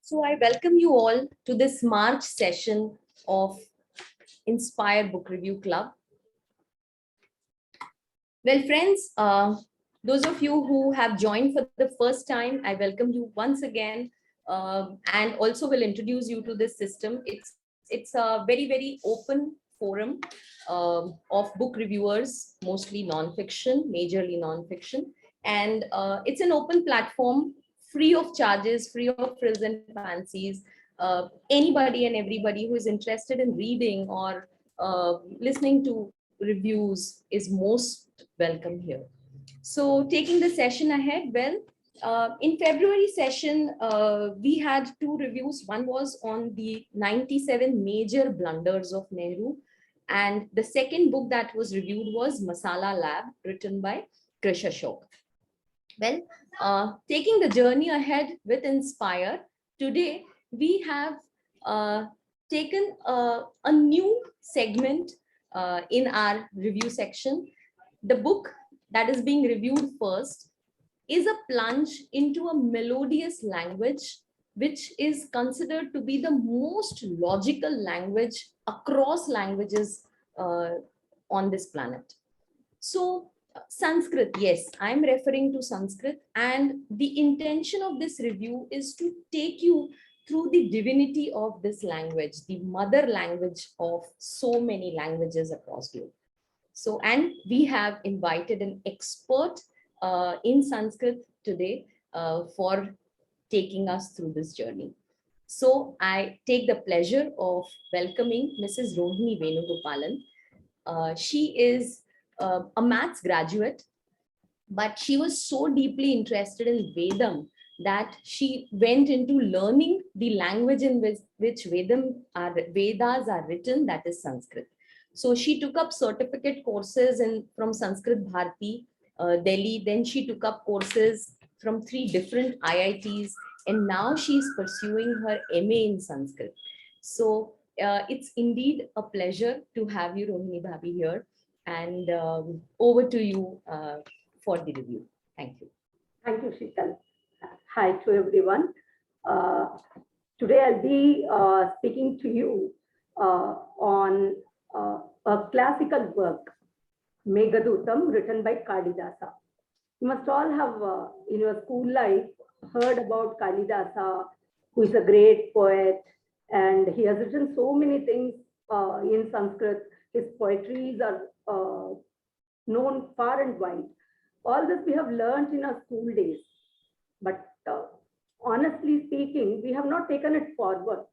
So I welcome you all to this March session of Inspire Book Review Club. Well, friends, those of you who have joined for the first time, I welcome you once again, and also will introduce you to this system. It's a very open forum of book reviewers, mostly non-fiction, majorly non-fiction, and it's an open platform, free of charges, free of frills and fancies. Anybody and everybody who is interested in reading or listening to reviews is most welcome here. So taking the session ahead, well, in February session, we had two reviews. One was on the 97 major blunders of Nehru. And the second book that was reviewed was Masala Lab, written by Krish Ashok. Well, taking the journey ahead with Inspire, today we have taken a new segment in our review section. The book that is being reviewed first is a plunge into a melodious language, which is considered to be the most logical language across languages on this planet. So Sanskrit, yes, I'm referring to Sanskrit, and the intention of this review is to take you through the divinity of this language, the mother language of so many languages across the globe. So, and we have invited an expert in Sanskrit today for taking us through this journey. So I take the pleasure of welcoming Mrs. Rohini Venugopalan. She is a maths graduate, but she was so deeply interested in Vedam that she went into learning the language in which Vedas are written, that is Sanskrit. So she took up certificate courses from Sanskrit Bharati, Delhi. Then she took up courses from 3 different IITs, and now she's pursuing her MA in Sanskrit. So it's indeed a pleasure to have you, Rohini Bhabhi, here. And over to you for the review. Thank you. Thank you, Sheetal. Hi to everyone. Today I'll be speaking to you on a classical work, Meghadutam, written by Kalidasa. You must all have, in your school life, heard about Kalidasa, who is a great poet, and he has written so many things in Sanskrit. His poetries are known far and wide. All this we have learned in our school days, but honestly speaking, we have not taken it forward.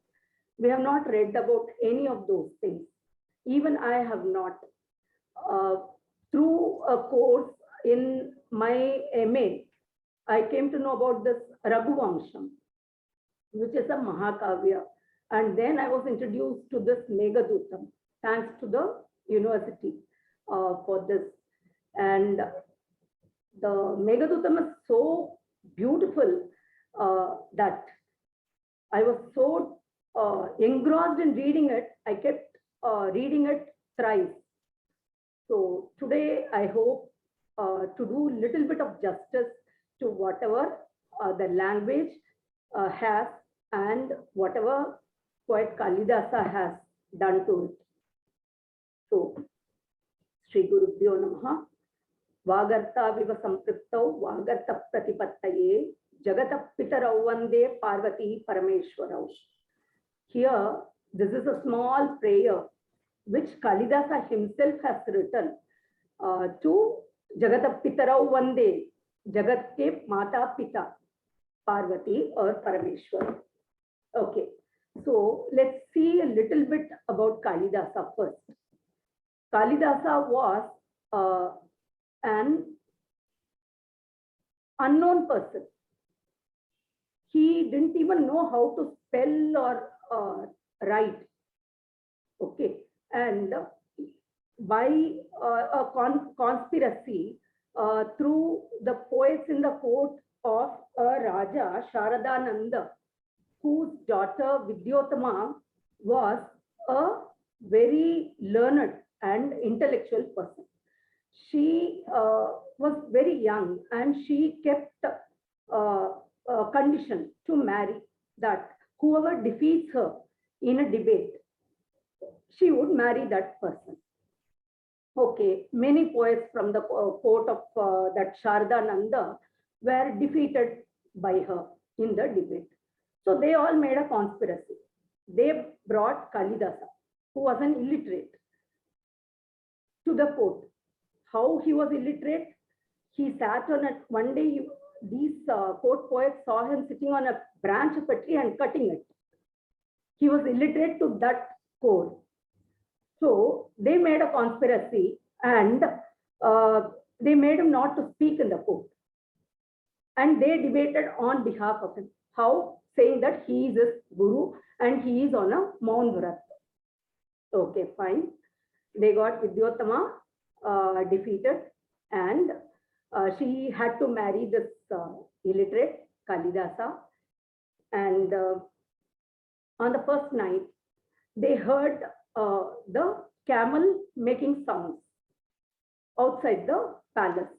We have not read about any of those things. Even I have not. Through a course in my MA, I came to know about this Raghuvamsham, which is a Mahakavya. And then I was introduced to this Meghadutam, thanks to the university for this. And the Meghadutam is so beautiful that I was so engrossed in reading it. I kept reading it thrice. So today I hope to do a little bit of justice to whatever the language has and whatever poet Kalidasa has done to it. So, Sri Gurubhyo Namaha. Vagartha viva sampriptau vagartha pratipattaye jagata pitarau vande Parvati Parameshwarau. Here, this is a small prayer which Kalidasa himself has written to Jagata Pitarau Vande, Jagat ke Mata Pita, Parvati or Parameshwar. Okay, so let's see a little bit about Kalidasa first. Kalidasa was an unknown person. He didn't even know how to spell or write. Okay, and by a conspiracy through the poets in the court of a Raja, Sharadananda, whose daughter Vidyotama was a very learned and intellectual person. She was very young and she kept a condition to marry, that whoever defeats her in a debate, she would marry that person. Okay, many poets from the court of that Sharda Nanda were defeated by her in the debate. So they all made a conspiracy. They brought Kalidasa, who was an illiterate, to the court. How he was illiterate? He sat on it. One day, these court poets saw him sitting on a branch of a tree and cutting it. He was illiterate to that core. So they made a conspiracy and they made him not to speak in the court. And they debated on behalf of him. How? Saying that he is his guru and he is on a Maun Vrat. Okay, fine. They got Vidyotama defeated and she had to marry this illiterate Kalidasa. And on the first night, they heard the camel making sounds outside the palace.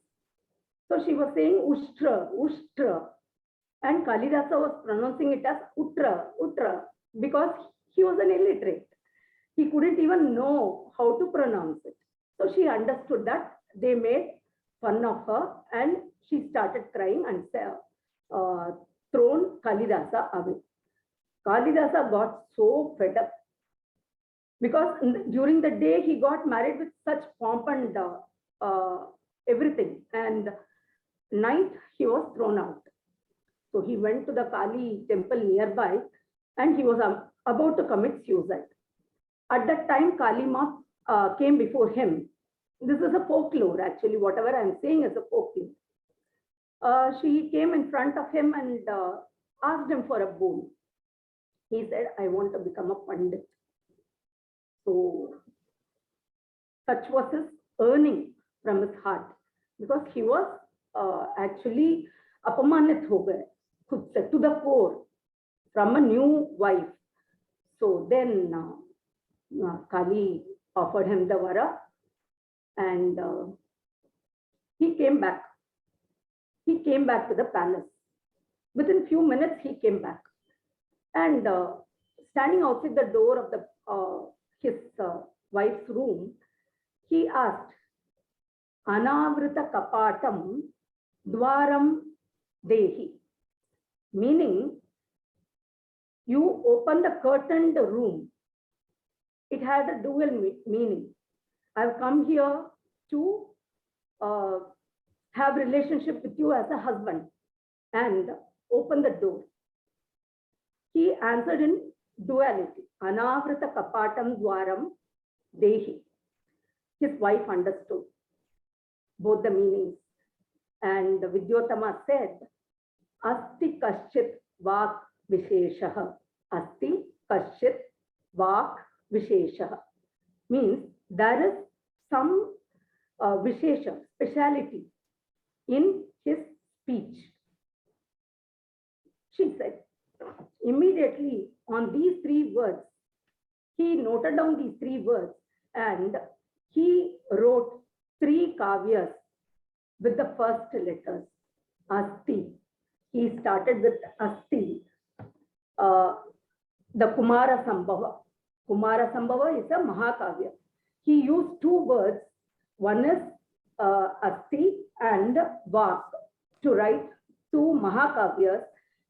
So she was saying Ushtra, Ushtra. And Kalidasa was pronouncing it as Utra, Utra, because he was an illiterate. He couldn't even know how to pronounce it. So she understood that they made fun of her and she started crying and thrown Kalidasa away. Kalidasa got so fed up because during the day he got married with such pomp and everything, and night he was thrown out. So he went to the Kali temple nearby and he was about to commit suicide. At that time, Kali Ma came before him. This is a folklore, actually. Whatever I'm saying is a folklore. She came in front of him and asked him for a boon. He said, I want to become a pandit. So such was his earning from his heart, because he was actually apamanit ho gaye to the core from a new wife. So then Kali offered him the vara and he came back. He came back to the palace. Within few minutes, he came back. And standing outside the door of his wife's room, he asked, Anavrita kapatam dwaram dehi. Meaning, you open the curtained room. It had a dual meaning. I've come here to have relationship with you as a husband and open the door. He answered in duality. Anavrita kapatam dwaram dehi. His wife understood both the meanings. And Vidyotama said, Asti kaschit vak visheshaha. Asti kaschit vak visheshaha. Means there is some vishesha, speciality in his speech. She said, immediately on these three words, he noted down these three words and he wrote 3 kavyas with the first letters. Asti. He started with Asti. The Kumara Sambhava. Kumara Sambhava is a Mahakavya. He used 2 words. One is Asti and Vak to write 2 Mahakavyas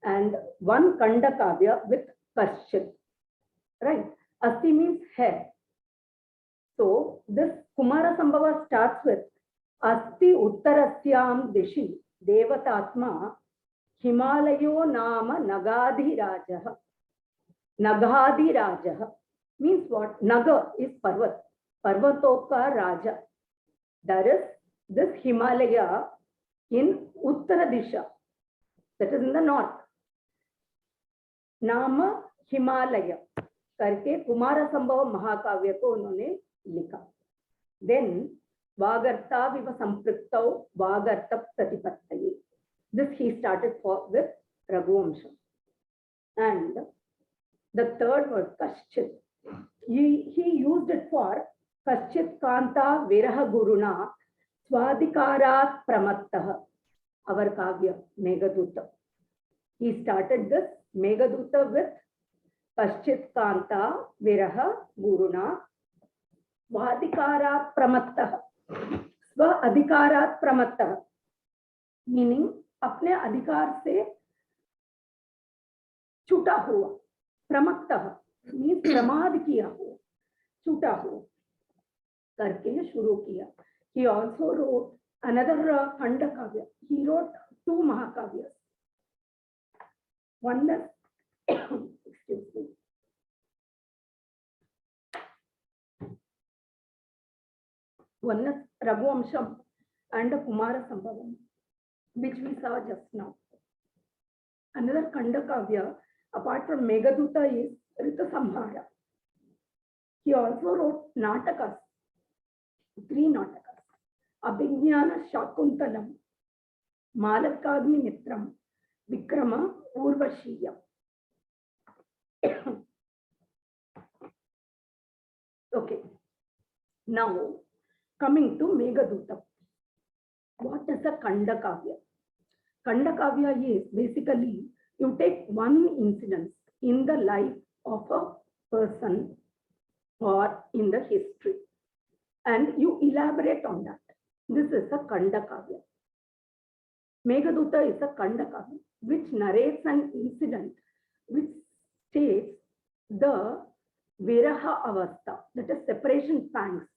and 1 Kanda Kavya with Kaschit. Right? Asti means hair. So this Kumara Sambhava starts with Asti Uttarasyam Dishi Devatatma Himalayo Nama Nagadi Rajaha. Nagadi Rajaha means what? Naga is Parvat. Parvatoka Raja. There is this Himalaya in Uttara Disha, that is in the north. Nama Himalaya करके कुमार संभव महाकाव्य को उन्होंने लिखा. Then वागर्ता view संपृक्तौ वागर्त प्रतिपत्तये. This he started with Raghuvamsham. And the third word Kaschit, he used it for Kaschit Kanta Viraha Guruna Swadikarat Pramattaha, our Kavya Meghaduta. He started this Meghaduta with कश्चित् कांता विरह गुरुणा स्वाधिकारात् प्रमत्तः, स्व अधिकारात् प्रमत्तः मीनिंग अपने अधिकार से छूटा हुआ, प्रमत्तः means प्रमाद किया हुआ, छूटा हुआ करके शुरू किया. He also wrote another Khanda Kavya. He wrote 2 Mahakavyas. One is excuse me. One is Raghuvamsham and Kumara Sambhavam, which we saw just now. Another Khanda Kavya, apart from Meghaduta, is Rita Samhara. He also wrote Natakas, 3 Natakas. Abhignana Shakuntalam, Malakagni Mitram, Vikrama Urvashiya. Okay. Now, coming to Meghaduta. What is a Khanda Kavya? Khanda Kavya is basically you take one incident in the life of a person or in the history and you elaborate on that. This is a Khanda Kavya. Meghaduta is a Khanda Kavya which narrates an incident which states the Viraha Avastha, that is separation pangs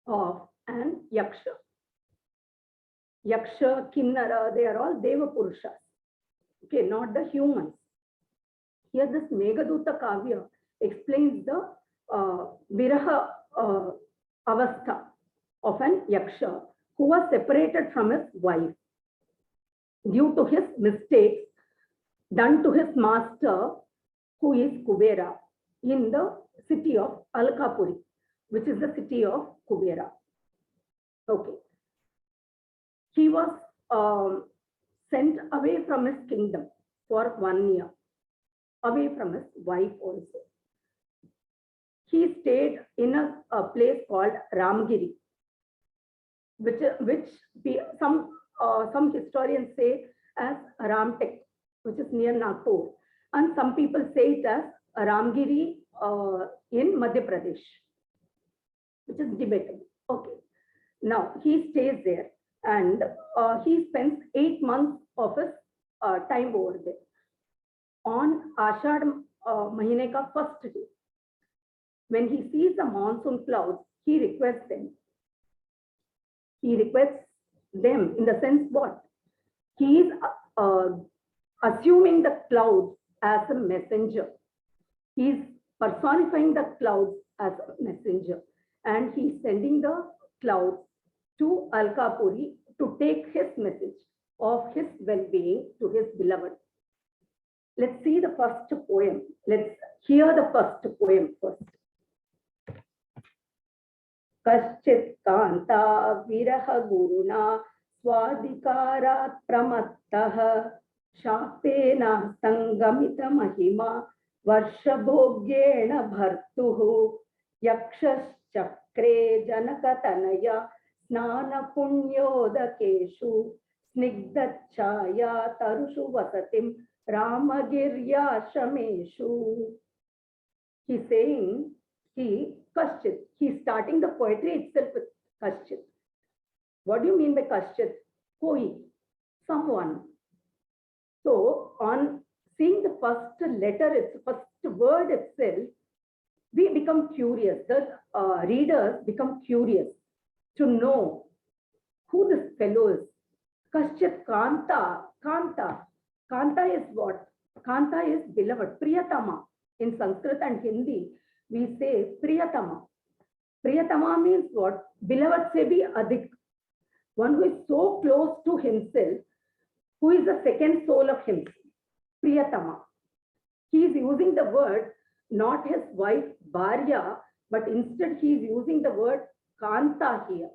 of an Yaksha. Yaksha, Kinnara, they are all Deva Purushas. Okay, not the humans. Here this Meghaduta Kavya explains the Viraha Avastha of an Yaksha who was separated from his wife due to his mistakes done to his master, who is Kubera, in the city of Alkapuri, which is the city of Kubera. Okay. He was sent away from his kingdom for 1 year, away from his wife also. He stayed in a place called Ramgiri, which some historians say as Ramtek, which is near Nagpur, and some people say it as Ramgiri in Madhya Pradesh, which is debatable. Okay. Now he stays there and he spends 8 months of his time over there. On Ashad Mahine ka first day, when he sees the monsoon clouds, he requests them. He requests them in the sense what? He is assuming the clouds as a messenger. He is personifying the clouds as a messenger. And he is sending the clouds to Alkapuri to take his message of his well-being to his beloved. Let's see the first poem. Let's hear the first poem first. Kaschit kanta viraha guruna swadikarat pramattah shapena sangamita mahima varshabhogyena bhartuhu yakshashchakre janakatanaya snana punyodakeshu snigdachaya tarushu vasatim ramagirya shameshu. He's saying Kaschit. He's starting the poetry itself with Kaschit. What do you mean by Kaschit? Koi, someone. So on seeing the first letter, its first word itself, we become curious. The readers become curious to know who this fellow is. Kaschit Kanta. Kanta. Kanta is what? Kanta is beloved. Priyatama. In Sanskrit and Hindi, we say Priyatama. Priyatama means what? Beloved se bhi adhik. One who is so close to himself, who is the second soul of himself. Priyatama. He is using the word, not his wife Bharya, but instead he is using the word Kanta here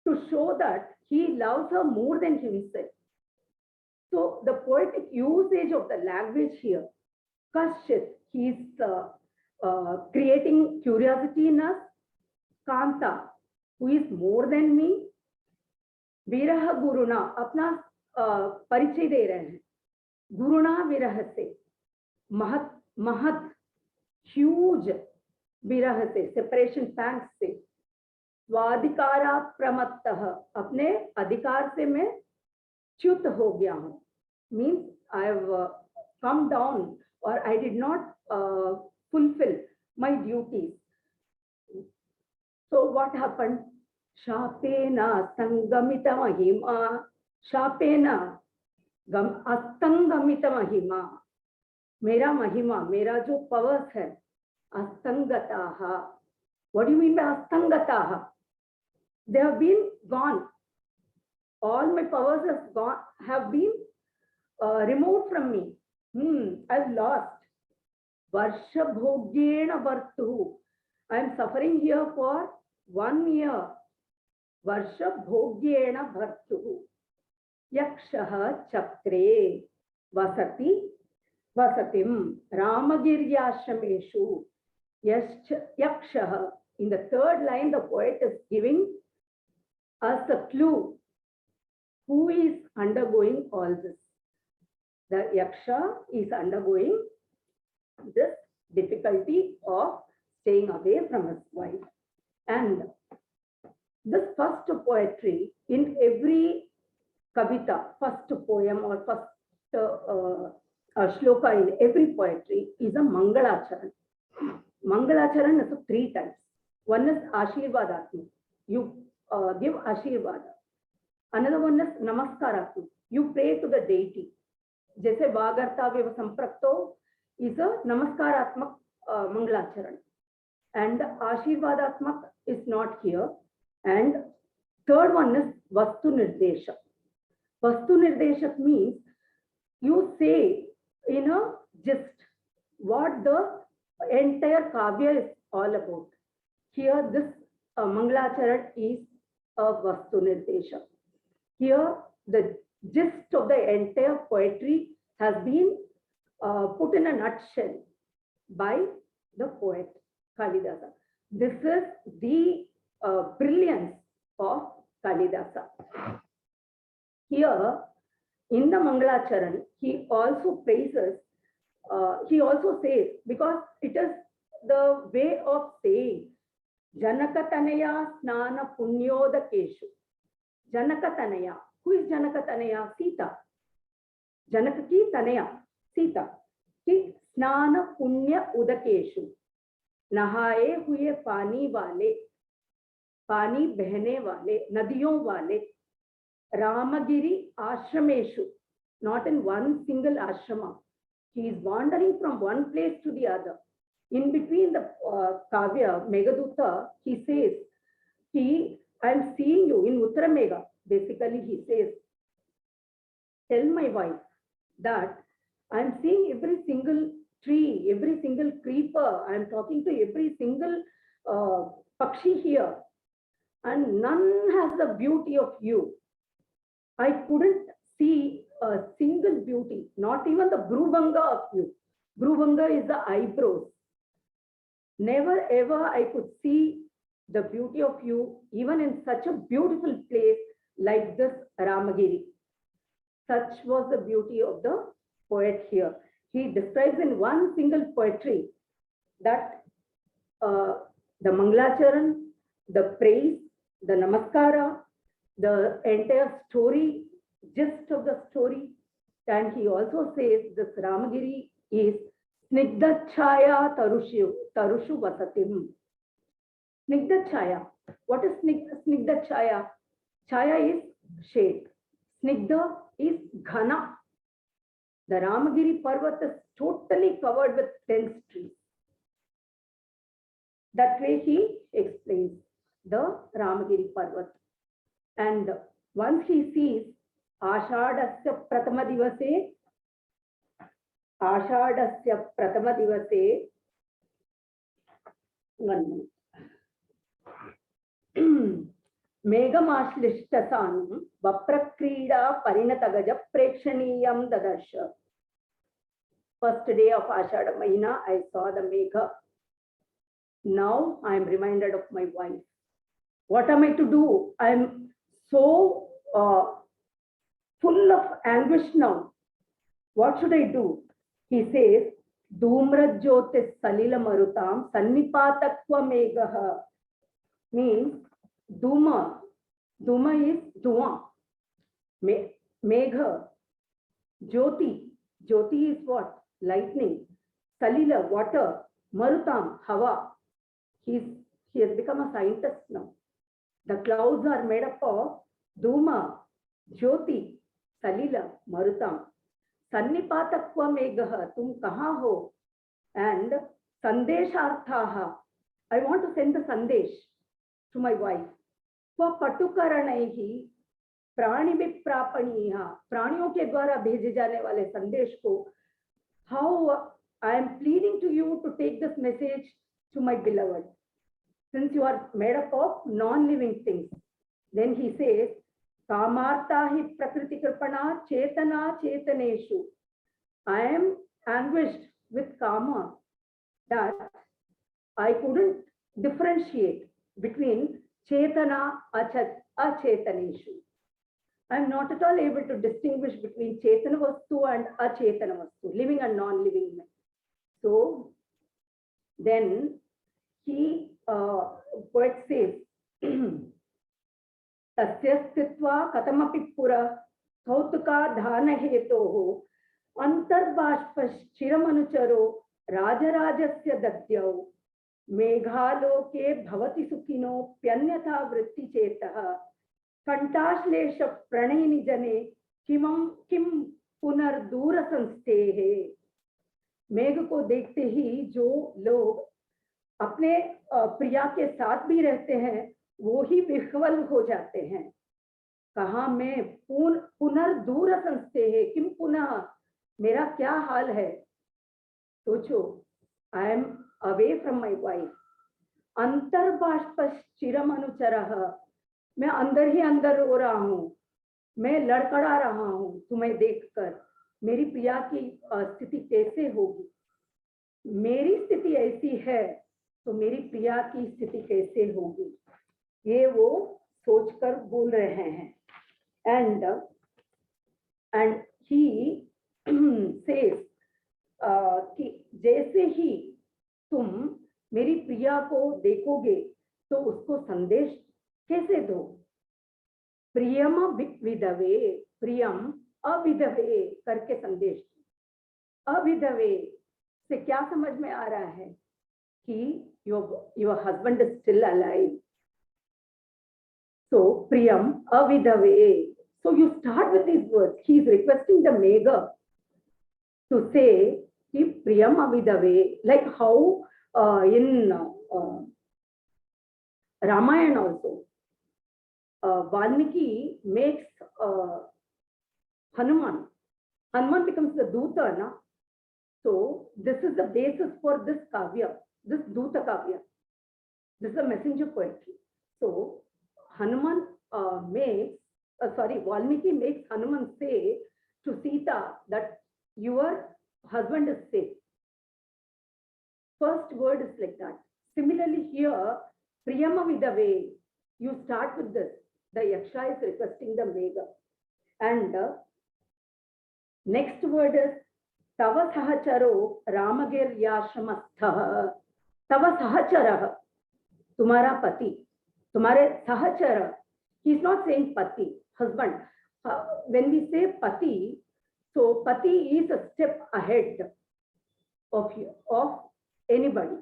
to show that he loves her more than himself. So the poetic usage of the language here, Kaschit, he is creating curiosity in us. Kanta, who is more than me. Viraha Guruna, अपना परिचय दे रहे हैं. Guruna Virah se. महत huge विरह से, separation पैंग से, स्वाधिकारा प्रमत्तः, अपने अधिकार से मैं च्युत हो गया हूँ, means I have come down or I did not fulfill my duties. So what happened? Shapena sangamita mahima, Shapena astangamita mahima, मेरा महिमा, मेरा जो पवर्स है, astangataha. What do you mean by astangataha? They have been gone. All my powers have been removed from me. I've lost. Varsha bhogyena vartu. I am suffering here for 1 year. Varsha bhogyena vartu. Yakshaha chakre vasatim Ramagiryashrameshu. Yakshaha. In the third line, the poet is giving us a clue. Who is undergoing all this? The Yaksha is undergoing this difficulty of staying away from his wife. And this first poetry, in every kavita, first poem or first shloka in every poetry is a Mangalacharan. Mangalacharan is 3 types. One is Ashirvadatma. You give Ashirvada. Another one is Namaskaratma. You pray to the deity. जैसे वागर्ताव्य संप्रक्तो is a namaskaratmak mangalacharan, and ashirvadatmak is not here. And third one is vastu nirdeshak. Vastu nirdeshak means you say in a gist what the entire kavya is all about. Here this mangalacharan is a vastu nirdeshak. Here the gist of the entire poetry has been put in a nutshell by the poet Kalidasa. This is the brilliance of Kalidasa. Here in the Mangalacharan, he also praises, he also says, because it is the way of saying, Janakatanaya Snana Punyodakeshu. Janakatanaya. Who is Janakatanaya? Sita. Janaka ki Tanaya, Sita. Ki Snana Punya Udakeshu. Nahaye huye pani wale, pani behne wale, nadiyon wale, Ramagiri ashrameshu. Not in one single ashrama. He is wandering from one place to the other. In between the Kavya, Meghaduta, he says, I am seeing you in Uttara Megha. Basically, he says, tell my wife that I am seeing every single tree, every single creeper. I am talking to every single pakshi here, and none has the beauty of you. I couldn't see a single beauty, not even the Bruvanga of you. Bruvanga is the eyebrows. Never ever I could see the beauty of you, even in such a beautiful place like this Ramagiri. Such was the beauty of the poet here. He describes in one single poetry that the Mangalacharan, the praise, the Namaskara, the entire story, gist of the story. And he also says this Ramagiri is Snigdachaya Tarushu Vasatim. Snigdachaya. What is Snigdachaya? Chaya is shade. Snigdha is Ghana. The Ramagiri Parvat is totally covered with dense trees. That way he explains the Ramagiri Parvat. And once he sees Ashadasya Pratama Divase, 1 minute. Meghamashlishthasanam Vaprakrida Parinatagaja Prekshaniyam Dadarsha. First day of Ashada Mahina, I saw the Megha. Now I am reminded of my wife. What am I to do? I am so full of anguish now. What should I do? He says, Dhumrajyotis Salila Marutam Sannipatakwa Megha means Dhuma. Dhuma is Dhua. Megha. Jyoti. Jyoti is what? Lightning. Salila, water. Marutam, Hava. He has become a scientist now. The clouds are made up of Dhuma, Jyoti, Salila, Marutam. Sannipatakva Megha, tum kaha ho? And Sandesharthaha. I want to send the Sandesh to my wife. For Patukaranaihi, प्राणी भी प्रापणीय, प्राणियों के द्वारा भेजे जाने वाले संदेश को, how I am pleading to you to take this message to my beloved, since you are made up of non-living things. Then he says, kamarta hi prakriti kripana chetana chetaneshu. I am anguished with kama that I couldn't differentiate between chetana achetaneshu. I am not at all able to distinguish between Chetana Vastu and Achetana Vastu, living and non-living. So then he, poet says, Tasya stitva katamapi pura thautuka dhana hetoho antarbashpa chiramanucharo rajarajasya dadyau meghaloke bhavati sukhino pyanyatha vritti chetaha कंटाश्लेष प्रणयिनी जने किम पुनर्दूर संस्थे है. मेघ को देखते ही जो लोग अपने प्रिया के साथ भी रहते हैं वो ही विह्वल हो जाते हैं. कहा मैं पुनर्दूर संस्थे है, किम पुनः, मेरा क्या हाल है. सोचो, I am away from my wife. अंतर्बाष्प चिरमनुचरः, मैं अंदर ही अंदर रो रहा हूं, मैं लड़खड़ा रहा हूं तुम्हें देखकर. मेरी प्रिया की स्थिति कैसे होगी. मेरी स्थिति ऐसी है तो मेरी प्रिया की स्थिति कैसे होगी, ये वो सोचकर बोल रहे हैं. एंड ही सेज कि जैसे ही तुम मेरी प्रिया को देखोगे तो उसको संदेश कैसे दो. प्रियम विधवे, प्रियम अविधवे करके संदेश. अविधवे से क्या समझ में आ रहा है कि your husband is still alive. So Priyam अविधवे. So you start with these words. He is requesting the Megha to say कि प्रियम अविधवे, like how in Ramayana also. Valmiki makes Hanuman. Hanuman becomes the Duta, na? So this is the basis for this kavya, this Duta kavya. This is a messenger poetry. So Hanuman Valmiki makes Hanuman say to Sita that your husband is safe. First word is like that. Similarly here, Priyama Vidave, you start with this. The Yaksha is requesting the Megha. And next word is Tava Sahacharo Ramagir Yashramastha. Tava Sahachara, Tumara Pati. Tumare Sahachara. He's not saying Pati, husband. When we say Pati, so Pati is a step ahead of anybody.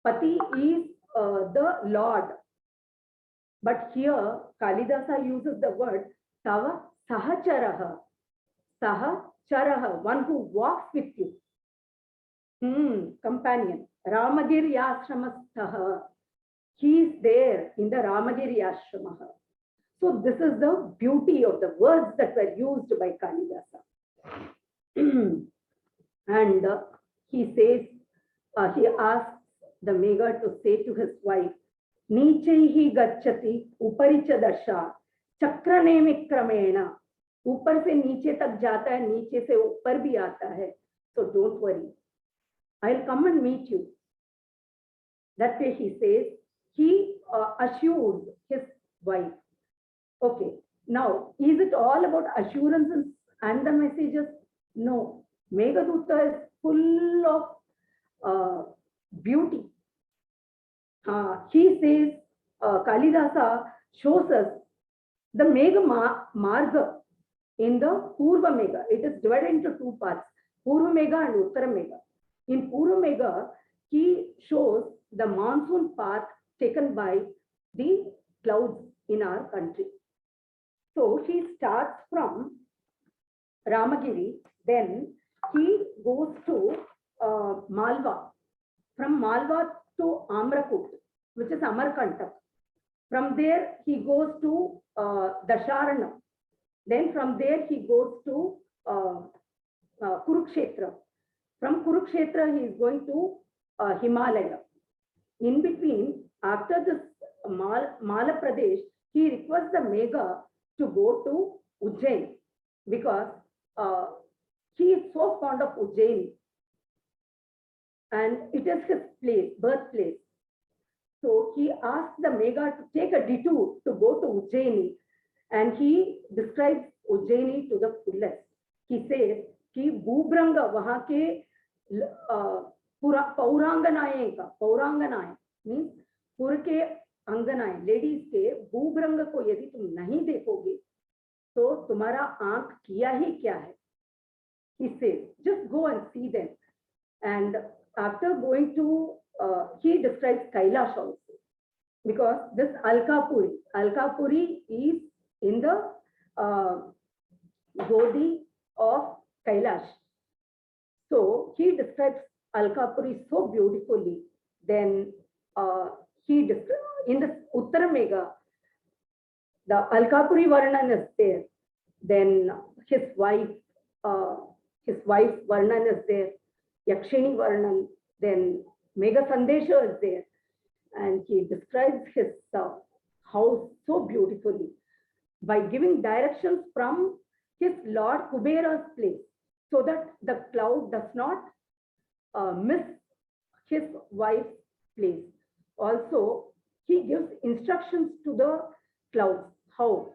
Pati is the Lord. But here, Kalidasa uses the word Tava Sahacharaha. Sahacharaha, one who walks with you. Companion. Ramagiri Ashramastaha. He is there in the Ramagiri Ashramaha. So this is the beauty of the words that were used by Kalidasa. And he says, he asks the Megha to say to his wife, Nichaihi gacchati uparicha dasha chakranemi kramena. ऊपर से नीचे तक जाता है, नीचे से ऊपर भी आता है. So don't worry, I'll come and meet you. That way he says, he assured his wife. Okay, now is it all about assurances and the messages? No, Meghaduta is full of beauty. He says, Kalidasa shows us the Megha Marga in the Purva Megha. It is divided into two parts, Purva Megha and Uttara Megha. In Purva Megha, he shows the monsoon path taken by the clouds in our country. So he starts from Ramagiri, then he goes to Malwa. From Malwa to Amrakut, which is Amarkantak. From there, he goes to Dasharana. Then from there, he goes to Kurukshetra. From Kurukshetra, he is going to Himalaya. In between, after this Mala Pradesh, he requests the Megha to go to Ujjain because he is so fond of Ujjain and it is his place, birthplace. So he asks the Megha to take a detour to go to Ujjaini, and he describes Ujjaini to the fullest. He says कि भूभ्रंग वहां के पौरांगनाएं means पुर के अंगनाएं ladies के भूभ्रंग को यदि तुम नहीं देखोगे तो तुम्हारा आंख किया ही क्या है. He says just go and see them. And after going to he describes Kailash also, because this Alkapuri is in the Godi of Kailash. So he describes Alkapuri so beautifully. Then he describes in the Uttara Megha, the Alkapuri Varnan is there. Then his wife Varnan is there. Yakshini Varnan. Then Megha Sandesha is there. And he describes his house so beautifully by giving directions from his Lord Kubera's place, so that the cloud does not miss his wife's place. Also, he gives instructions to the clouds. How?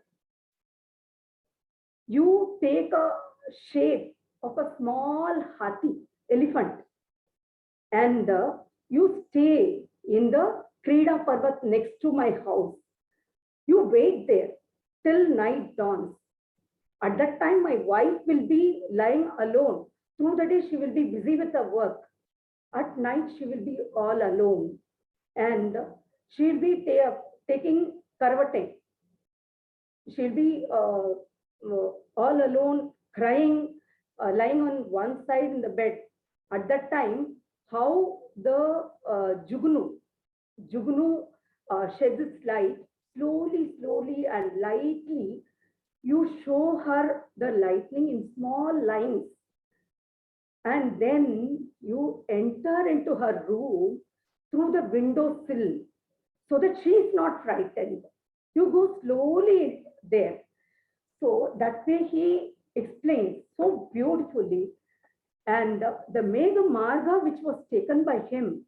You take a shape of a small hathi, elephant, and you stay in the Krida Parvat next to my house. You wait there till night dawns. At that time, my wife will be lying alone. Through the day, she will be busy with her work. At night, she will be all alone. And she will be taking karvate. She will be all alone, crying, lying on one side in the bed. At that time, how the Jugnu sheds its light, slowly and lightly, you show her the lightning in small lines. And then you enter into her room through the window sill so that she is not frightened. You go slowly there. So that way he explains so beautifully. And the Megha Marga which was taken by him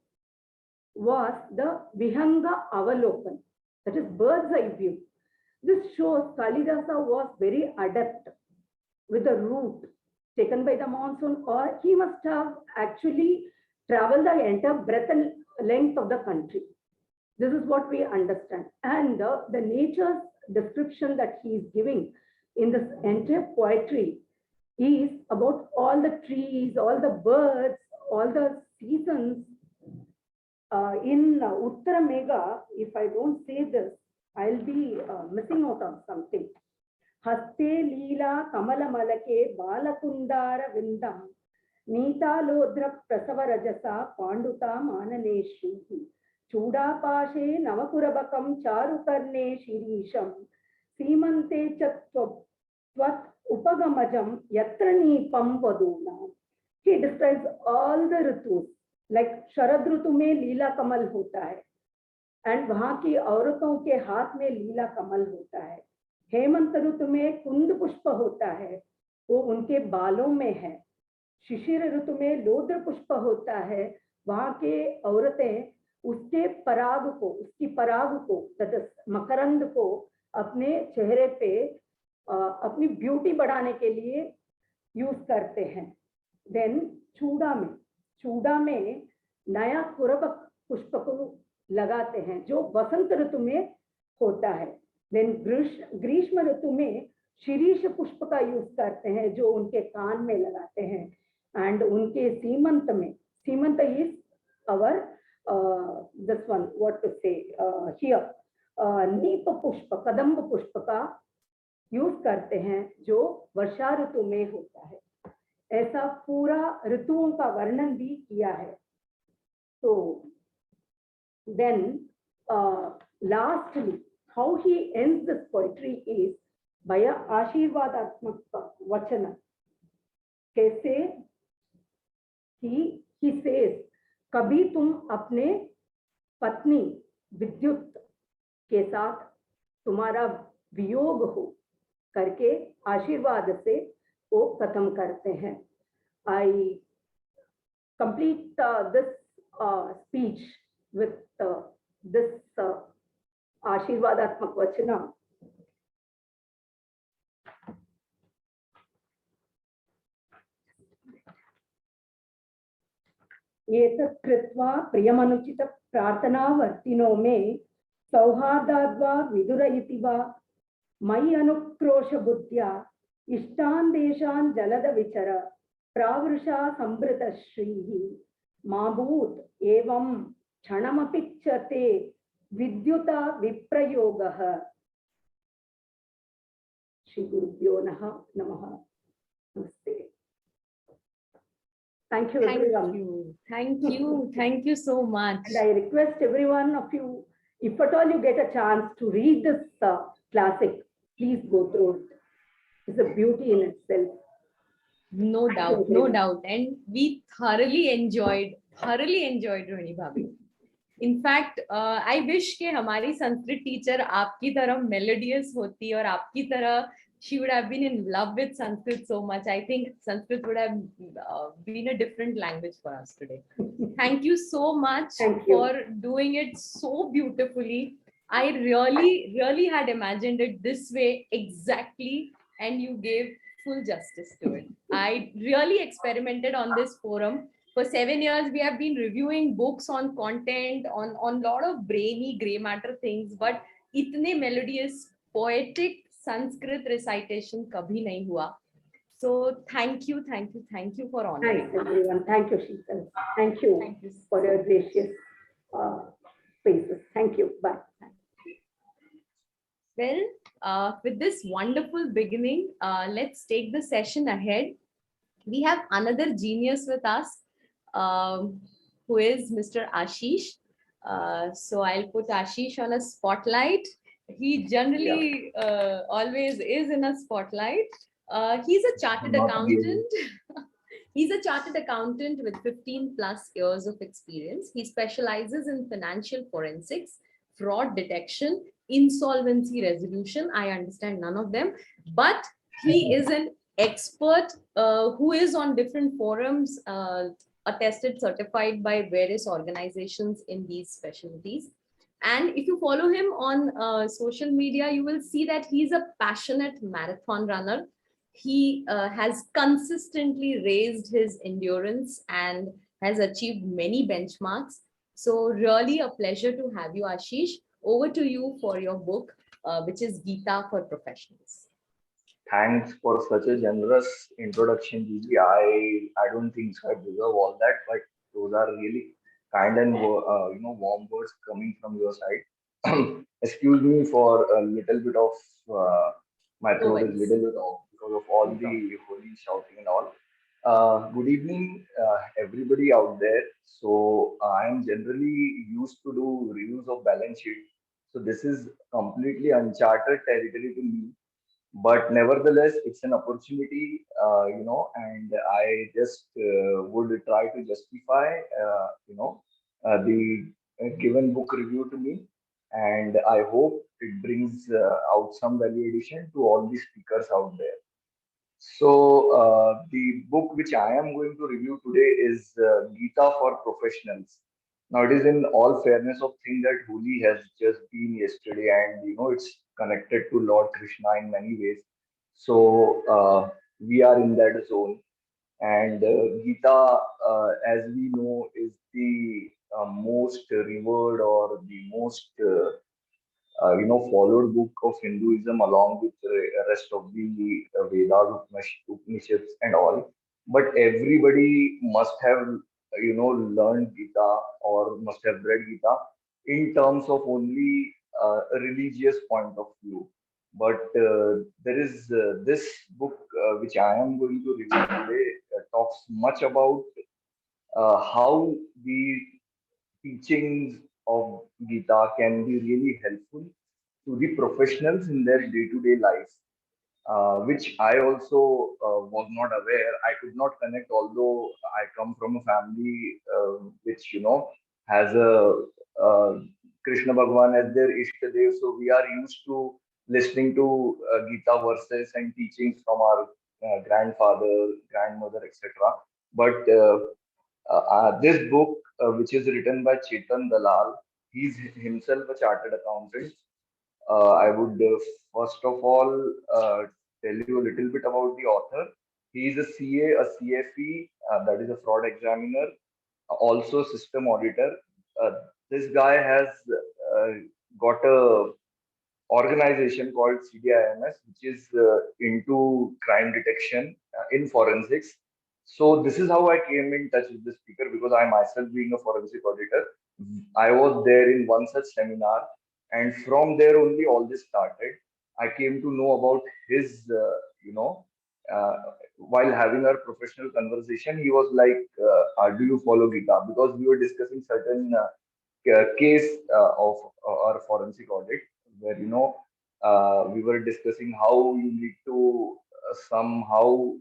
was the Vihanga Avalokan, that is bird's eye view. This shows Kalidasa was very adept with the route taken by the monsoon, or he must have actually traveled the entire breadth and length of the country. This is what we understand. And the nature's description that he is giving in this entire poetry is about all the trees, all the birds, all the seasons. In Uttara Megha, if I don't say this, I'll be missing out on something. Haste Leela Kamala Malake Balakundara Vindam Nita Lodra Prasava Rajasa Panduta Manane Shruti Chuda Pashe Navakurabakam Charukarne Shirisham Simante Chatvat Upagamajam Yatrani Pamvaduna. He describes all the ritus, like शरद ऋतु में लीला कमल होता है, and वहां की औरतों के हाथ में लीला कमल होता है. हेमंत ऋतु में कुंद पुष्प होता है, वो उनके बालों में है. शिशिर ऋतु में लोद्र पुष्प होता है, वहां के औरतें उसके उसकी पराग को मकरंद को अपने चेहरे पे अपनी ब्यूटी बढ़ाने के लिए यूज करते हैं. देन चूड़ा में नया कुरब पुष्प को लगाते हैं जो वसंत ऋतु में होता है। देन ग्रीष्म ऋतु में शीरीष पुष्प का यूज करते हैं जो उनके कान में लगाते हैं। एंड उनके सीमंत में, सीमंत is our this one what to say here, नीप पुष्प, कदम्ब पुष्प का यूज करते हैं जो वर्षा ऋतु में होता है। ऐसा पूरा ऋतुओं का वर्णन भी किया है। तो then lastly how he ends this poetry is by a आशीर्वादात्मक वचन। कैसे he says, कभी तुम अपने पत्नी विद्युत के साथ तुम्हारा वियोग हो करके आशीर्वाद से वो खत्म करते हैं। I complete this speech with this आशीर्वादात्मक वचन। एतत् कृत्वा प्रियमनुचित प्रार्थनावर्तिनो मे सौहार्दाद्वा विदुर इति वा मयि अनुक्रोश बुद्ध्या इष्टान् देशान् जलद विचर प्रावृषा संभृत श्रीः माभूत् एवं क्षणमपि च ते विद्युता विप्रयोगः। श्री गुरुभ्यो नमः। नमस्ते। Thank you everyone. Thank you so much. And I request every one of you, if at all you get a chance to read this classic, please go through it. It's a beauty in itself. No doubt. And we thoroughly enjoyed Rohini Bhabhi. In fact, I wish कि हमारी Sanskrit teacher आपकी तरह melodious होती और आपकी तरह she would have been in love with Sanskrit so much. I think Sanskrit would have been a different language for us today. Thank you so much for doing it so beautifully. I really had imagined it this way exactly, and you gave full justice to it. I really experimented on this forum. For 7 years, we have been reviewing books on content, on lot of brainy gray matter things, but itne melodious, poetic Sanskrit recitation kabhi nahi hua. So thank you for honoring. Thanks everyone. Thank you, Sheetal. Thank you for your gracious spaces. Thank you. Bye. Well, with this wonderful beginning, let's take the session ahead. We have another genius with us, who is Mr. Ashish. So I'll put Ashish on a spotlight. He generally always is in a spotlight. He's a chartered accountant. He's a chartered accountant with 15 plus years of experience. He specializes in financial forensics, fraud detection, insolvency resolution. I understand none of them, but he is an expert who is on different forums, attested, certified by various organizations in these specialties. And if you follow him on social media, you will see that he's a passionate marathon runner. He has consistently raised his endurance and has achieved many benchmarks. So really a pleasure to have you, Ashish. Over to you for your book, which is Gita for Professionals. Thanks for such a generous introduction, Gigi. I don't think so I deserve all that, but those are really kind and warm words coming from your side. Excuse me for a little bit of my throat is little bit off because of all the holy shouting and all. Good evening, everybody out there. So I am generally used to do reviews of balance sheet. So this is completely uncharted territory to me, but nevertheless it's an opportunity, and I just would try to justify the given book review to me, and I hope it brings out some value addition to all the speakers out there. So the book which I am going to review today is Gita for Professionals. Now it is in all fairness of thing that Holi has just been yesterday, and it's connected to Lord Krishna in many ways. So we are in that zone. And Gita, as we know, is the most revered or the most followed book of Hinduism along with the rest of the Vedas, Upanishads, and all. But everybody must have, learned Gita or must have read Gita in terms of only a religious point of view. But there is this book which I am going to review today talks much about how the teachings of Gita can be really helpful to the professionals in their day-to-day life, which I also was not aware. I could not connect, although I come from a family which has a Krishna Bhagwan as their Ishtadev, so we are used to listening to Gita verses and teachings from our grandfather, grandmother, etc. But this book, which is written by Chetan Dalal, he's himself a chartered accountant. I would first of all tell you a little bit about the author. He is a CA, a CFE, that is a fraud examiner, also system auditor. Uh, this guy has uh, got a organization called CDIMS, which is into crime detection in forensics. So this is how I came in touch with the speaker because I myself being a forensic auditor, I was there in one such seminar, and from there only all this started. I came to know about his, uh, while having our professional conversation, he was like, "Do you follow Gita?" Because we were discussing certain case of our forensic audit, where we were discussing how you need to somehow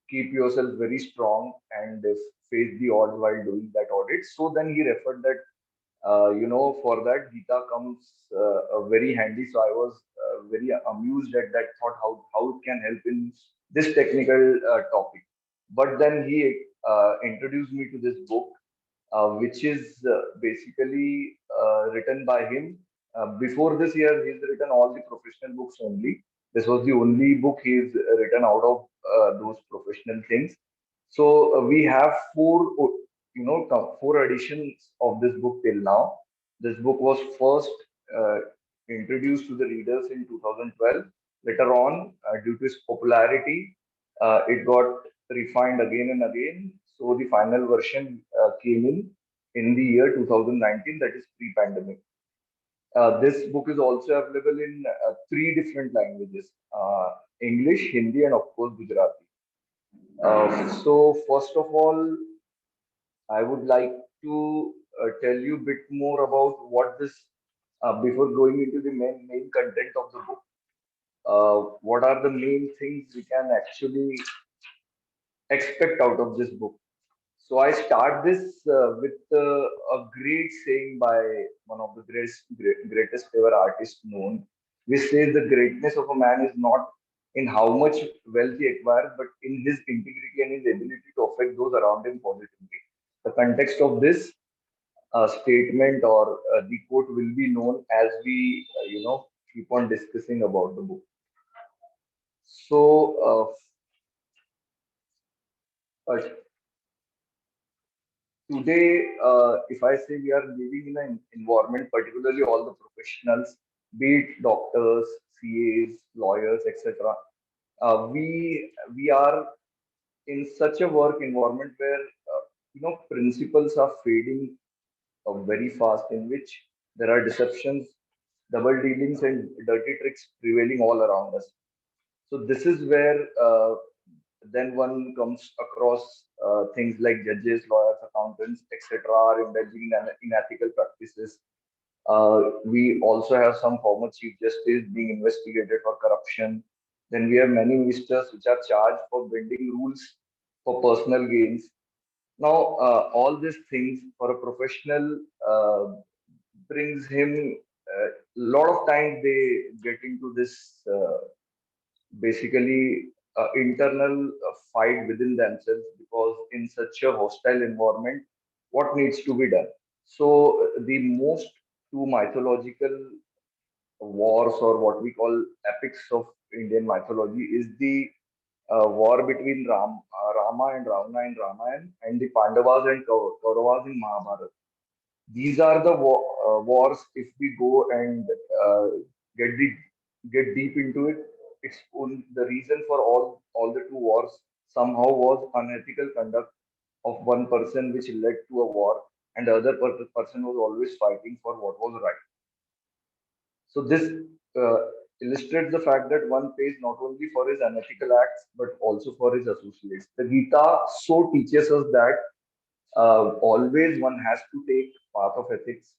keep yourself very strong and face the odds while doing that audit. So then he referred that for that Gita comes very handy. So I was very amused at that thought, how it can help in this technical topic. But then he introduced me to this book, which is basically written by him. Before this year, he's written all the professional books only. This was the only book he's written out of those professional things. So we have four editions of this book till now. This book was first uh, introduced to the readers in 2012. Later on, due to its popularity, it got refined again and again. So the final version came in the year 2019, that is pre-pandemic. This book is also available in three different languages: English, Hindi, and of course Gujarati. So first of all, I would like to tell you a bit more about what this, before going into the main content of the book. What are the main things we can actually expect out of this book? So I start this with a great saying by one of the greatest ever artists known, which says the greatness of a man is not in how much wealth he acquires, but in his integrity and his ability to affect those around him positively. The context of this statement or the quote will be known as we, keep on discussing about the book. So uh, today, if I say we are living in an environment, particularly all the professionals, be it doctors, CAs, lawyers, etc., we are in such a work environment where principles are fading very fast, in which there are deceptions, double dealings, and dirty tricks prevailing all around us. So this is where then one comes across things like judges, lawyers, accountants, etc., are indulging in unethical practices. We also have some former chief justice being investigated for corruption. Then we have many ministers which are charged for bending rules for personal gains. Now, all these things for a professional brings him a lot of times they get into this basically internal fight within themselves, because in such a hostile environment, what needs to be done? So the most two mythological wars, or what we call epics of Indian mythology, is the war between Rama and Ravana in Ramayana, and the Pandavas and Kauravas in Mahabharata. These are the wars. If we go and uh, get the get deep into it, it's the reason for all the two wars somehow was unethical conduct of one person, which led to a war, and the other person was always fighting for what was right. So this uh, illustrates the fact that one pays not only for his unethical acts but also for his associates. The Gita so teaches us that always one has to take path of ethics.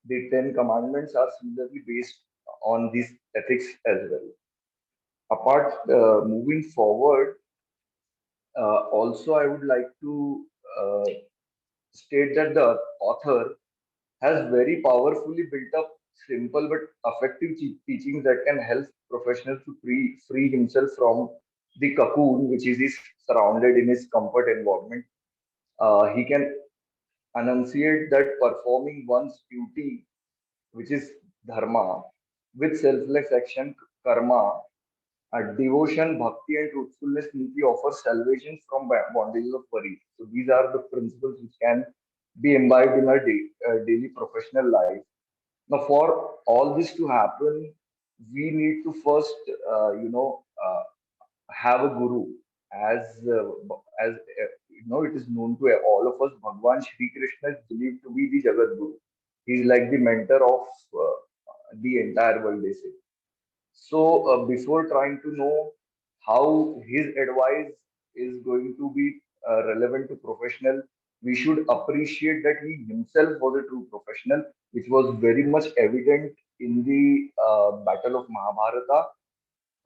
The Ten Commandments are similarly based on these ethics as well. Apart, moving forward, also I would like to state that the author has very powerfully built up simple but effective teachings that can help professionals to free himself from the cocoon which is his surrounded in his comfort environment. He can enunciate that performing one's duty, which is dharma, with selfless action, karma, devotion, bhakti, and truthfulness, niti offers salvation from bondages of worry. So these are the principles which can be imbibed in our daily professional life. Now, for all this to happen, we need to first, have a guru. As it is known to all of us, Bhagwan Shri Krishna is believed to be the Jagat Guru. He's like the mentor of the entire world, they say. So, before trying to know how his advice is going to be relevant to professional, we should appreciate that he himself was a true professional, which was very much evident in the Battle of Mahabharata.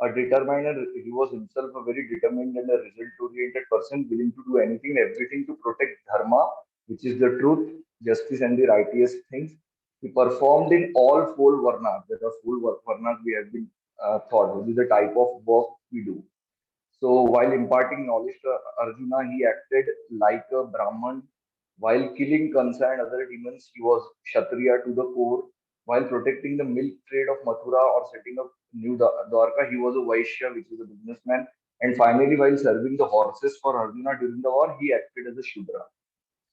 A determiner, he was himself a very determined and a result-oriented person, willing to do anything and everything to protect dharma, which is the truth, justice, and the righteous things. He performed in all four varnas. There are four varnas we have been taught. This is the type of work we do. So while imparting knowledge to Arjuna, he acted like a Brahman. While killing Kansa and other demons, he was Kshatriya to the core. While protecting the milk trade of Mathura or setting up New Dwarka, he was a Vaishya, which is a businessman. And finally, while serving the horses for Arjuna during the war, he acted as a Shudra.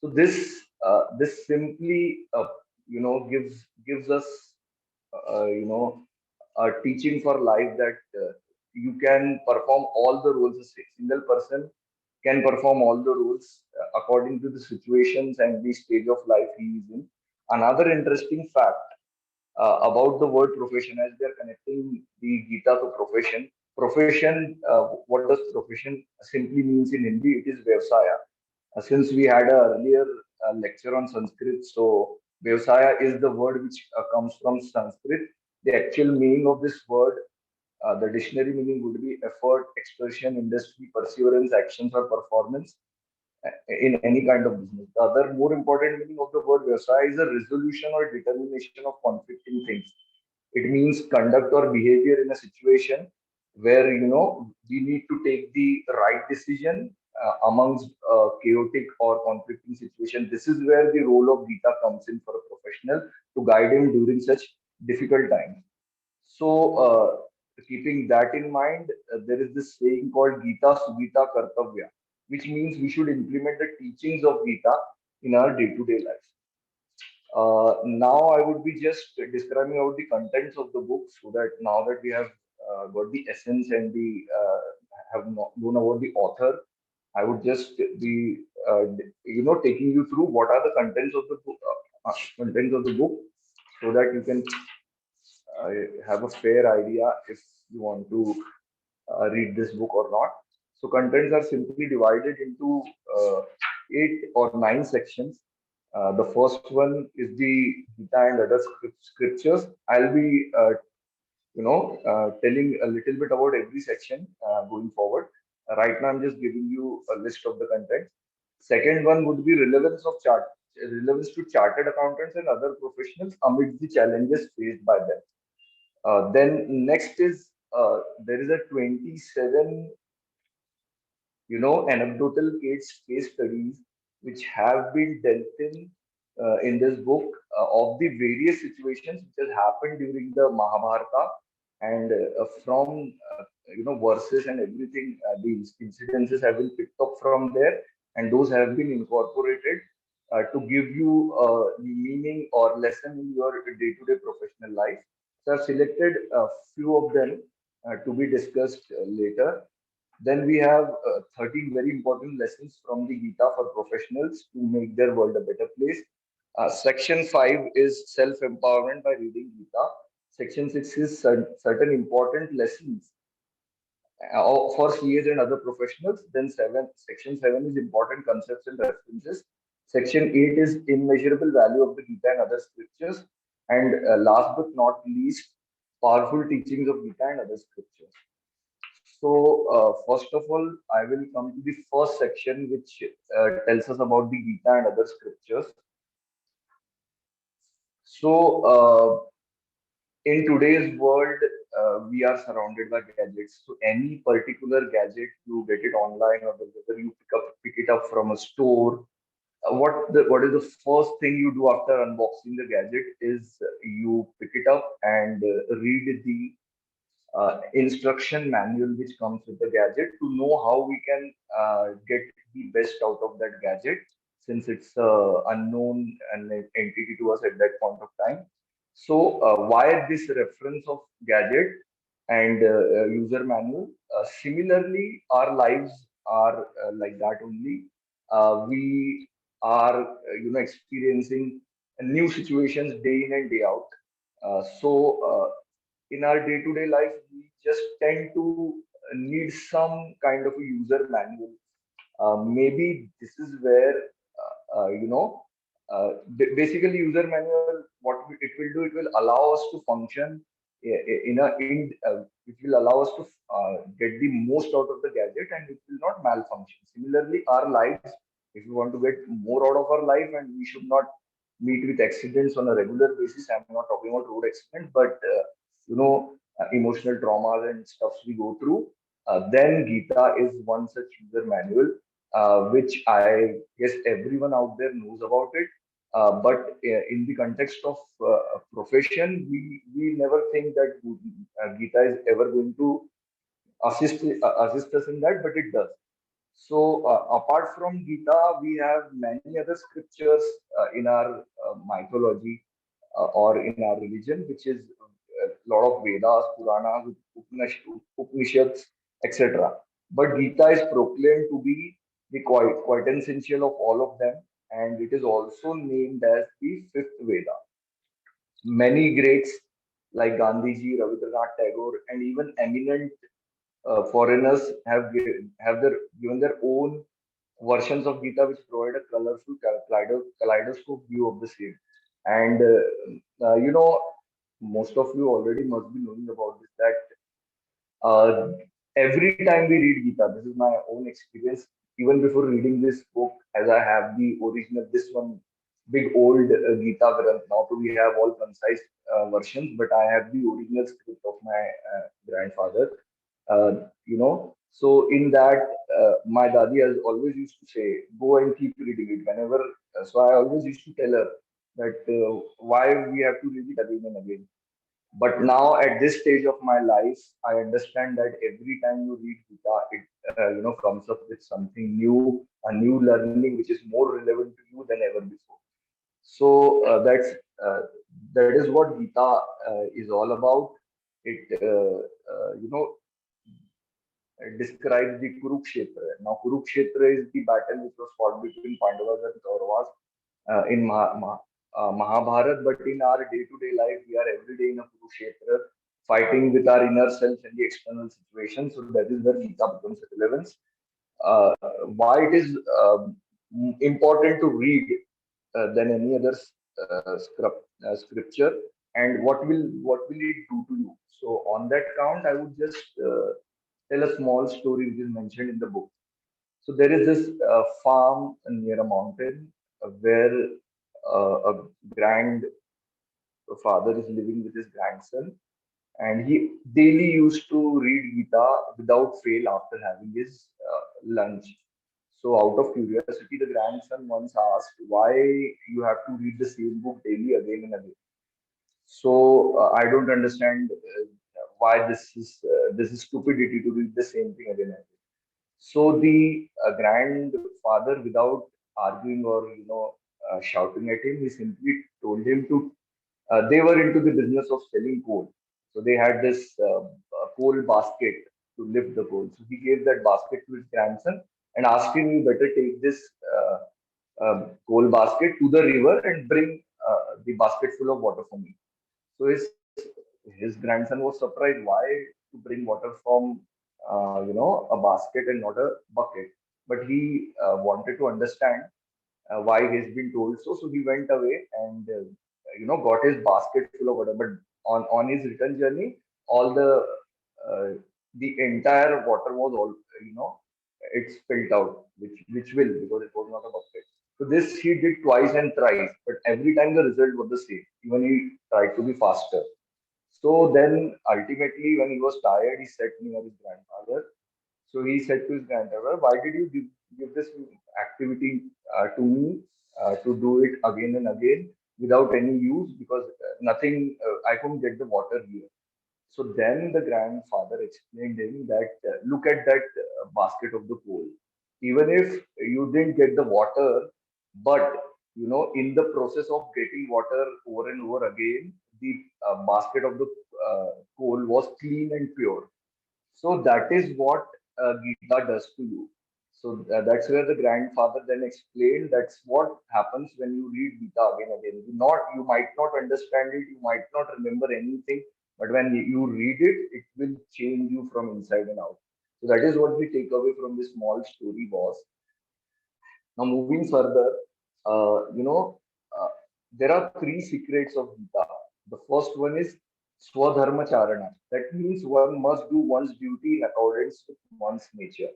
So this simply gives us uh, you know a teaching for life that you can perform all the roles. A single person can perform all the roles according to the situations and the stage of life he is in. Another interesting fact about the word profession, as they are connecting the Gita to profession. Profession, what does profession simply means in Hindi? It is Vyavsaya. Since we had a earlier lecture on Sanskrit, so Vyavsaya is the word which comes from Sanskrit. The actual meaning of this word, the dictionary meaning would be effort, expression, industry, perseverance, actions, or performance in any kind of business. The other more important meaning of the word Vyavsaya is a resolution or determination of conflicting things. It means conduct or behavior in a situation where we need to take the right decision amongst chaotic or conflicting situation. This is where the role of Gita comes in for a professional to guide him during such difficult times. So, keeping that in mind, there is this saying called Gita Sugita Kartavya, which means we should implement the teachings of Gita in our day-to-day life. Now I would be just describing out the contents of the book so that now that we have got the essence and the have known about the author, I would just be taking you through what are the contents of the book, so that you can have a fair idea if you want to read this book or not. So contents are simply divided into 8 or 9 sections. The first one is the Gita and other scriptures. I'll be, telling a little bit about every section going forward. Right now, I'm just giving you a list of the contents. Second one would be relevance to chartered accountants and other professionals amidst the challenges faced by them. Then next is there is a 27 anecdotal case studies which have been dealt in this book of the various situations which has happened during the Mahabharata and from verses and everything, these incidences have been picked up from there, and those have been incorporated to give you meaning or lesson in your day-to-day professional life. So I've selected a few of them to be discussed later. Then we have 13 very important lessons from the Gita for professionals to make their world a better place. Section 5 is self empowerment by reading Gita. Section 6 is certain important lessons for CAs and other professionals. Then section 7 is important concepts and references. Section 8 is immeasurable value of the Gita and other scriptures. And last but not least, powerful teachings of Gita and other scriptures. So, first of all, I will come to the first section, which tells us about the Gita and other scriptures. So, in today's world, we are surrounded by gadgets. So, any particular gadget, you get it online, or whether you pick it up from a store. What is the first thing you do after unboxing the gadget is you pick it up and read the instruction manual which comes with the gadget to know how we can get the best out of that gadget, since it's unknown an entity to us at that point of time. So why this reference of gadget and user manual? Similarly, our lives are like that only. We are experiencing new situations day in and day out. So in our day-to-day life, we just tend to need some kind of a user manual. Maybe this is where, basically user manual, it will do, it will allow us to function it will allow us to get the most out of the gadget, and it will not malfunction. Similarly, our lives, if we want to get more out of our life, and we should not meet with accidents on a regular basis. I'm not talking about road accidents, but emotional traumas and stuffs we go through. Then Gita is one such user manual, which I guess everyone out there knows about it. But in the context of a profession, we never think that Gita is ever going to assist us in that, but it does. So, apart from Gita, we have many other scriptures in our mythology or in our religion, which is a lot of Vedas, Puranas, Upanishads, etc. But Gita is proclaimed to be the quintessential of all of them, and it is also named as the fifth Veda. Many greats like Gandhiji, Rabindranath Tagore, and even eminent foreigners given their own versions of Gita, which provide a colorful kaleidoscope view of the same. And most of you already must be knowing about this, that every time we read Gita, this is my own experience. Even before reading this book, as I have the original, this one big old Gita Granth. Now we have all concise versions, but I have the original script of my grandfather. So in that, my dadi has always used to say, "Go and keep reading it." Whenever, so I always used to tell her that why we have to read it again and again. But now at this stage of my life, I understand that every time you read Gita, it comes up with something new, a new learning which is more relevant to you than ever before. So that is what Gita is all about. It describes the Kurukshetra. Now Kurukshetra is the battle which was fought between Pandavas and Kauravas in Mahabharat, but in our day-to-day life, we are every day in a Kurukshetra, fighting with our inner self and the external situation. So that is where Gita becomes relevant. Why it is important to read than any other scripture, and what will it do to you? So on that count, I would just tell a small story which is mentioned in the book. So there is this farm near a mountain where a grandfather is living with his grandson, and he daily used to read Gita without fail after having his lunch. So, out of curiosity, the grandson once asked, "Why you have to read the same book daily again and again?" So, I don't understand. why this is stupidity to read the same thing again and again. So the grandfather, without arguing or shouting at him, he simply told him to. They were into the business of selling coal, so they had this coal basket to lift the coal. So he gave that basket to his grandson and asked him, "You better take this coal basket to the river and bring the basket full of water for me." So his grandson was surprised why to bring water from a basket and not a bucket. But he wanted to understand why he's been told so. So he went away and got his basket full of water. But on his return journey, all the entire water was all it spilled out, which will because it was not a bucket. So this he did twice and thrice, but every time the result was the same. Even he tried to be faster. So then ultimately, when he was tired, he sat near his grandfather. So he said to his grandfather, "Why did you give this activity to me to do it again and again without any use? Because nothing, I couldn't get the water here." So then the grandfather explained him that look at that basket of the coal. Even if you didn't get the water, but in the process of getting water over and over again, the basket of the coal was clean and pure. So that is what Gita does to you. So that's where the grandfather then explained that's what happens when you read Gita again and again. You might not understand it, you might not remember anything, but when you read it, it will change you from inside and out. So that is what we take away from this small story was. Now moving further, uh, there are three secrets of Gita. The first one is Swadharma Charana. That means one must do one's duty in accordance with one's nature.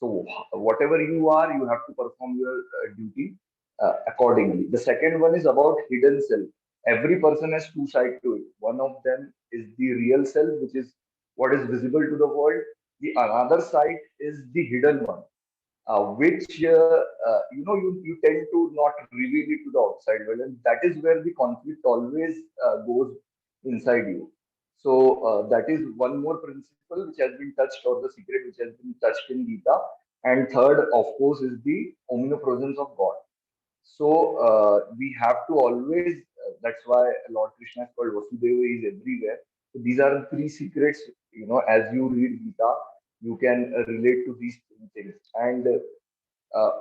So whatever you are, you have to perform your duty accordingly. The second one is about hidden self. Every person has two sides to it. One of them is the real self, which is what is visible to the world. The another side is the hidden one, which you tend to not reveal it to the outside world, and that is where the conflict always goes inside you. So that is one more principle which has been touched, or the secret which has been touched in Gita. And third, of course, is the omnipresence of God. So we have to always, that's why Lord Krishna is called Vasudeva, is everywhere. So these are the three secrets, as you read Gita, you can relate to these three things. And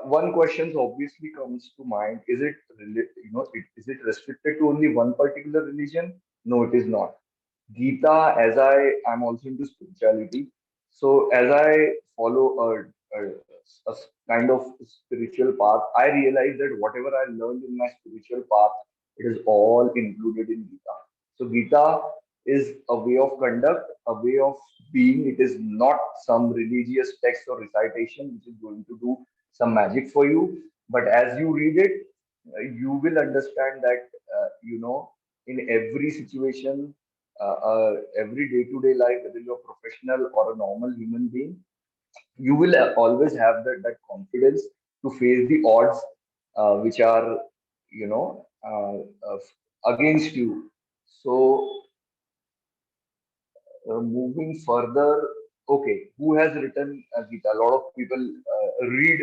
one question obviously comes to mind: Is it, is it restricted to only one particular religion? No, it is not. Gita, as I am also into spirituality, so as I follow a kind of spiritual path, I realize that whatever I learned in my spiritual path, it is all included in Gita. So Gita is a way of conduct, a way of being. It is not some religious text or recitation which is going to do some magic for you. But as you read it, you will understand that in every situation, every day-to-day life, whether you're professional or a normal human being, you will always have that confidence to face the odds which are, against you. So, moving further, okay, who has written Gita? A lot of people read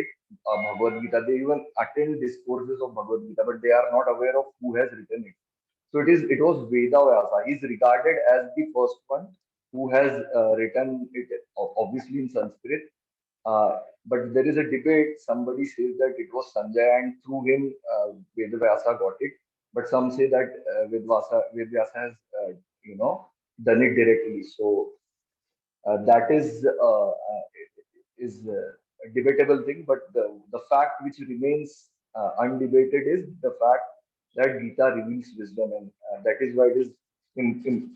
Bhagwad Gita. They even attend discourses of Bhagwad Gita, but they are not aware of who has written it. So it was Veda Vyasa. He's regarded as the first one who has written it, obviously in Sanskrit. But there is a debate. Somebody says that it was Sanjay, and through him, Veda Vyasa got it. But some say that Veda Vyasa has, done it directly. So that is a debatable thing. But the fact which remains undebated is the fact that Gita reveals wisdom, and that is why it is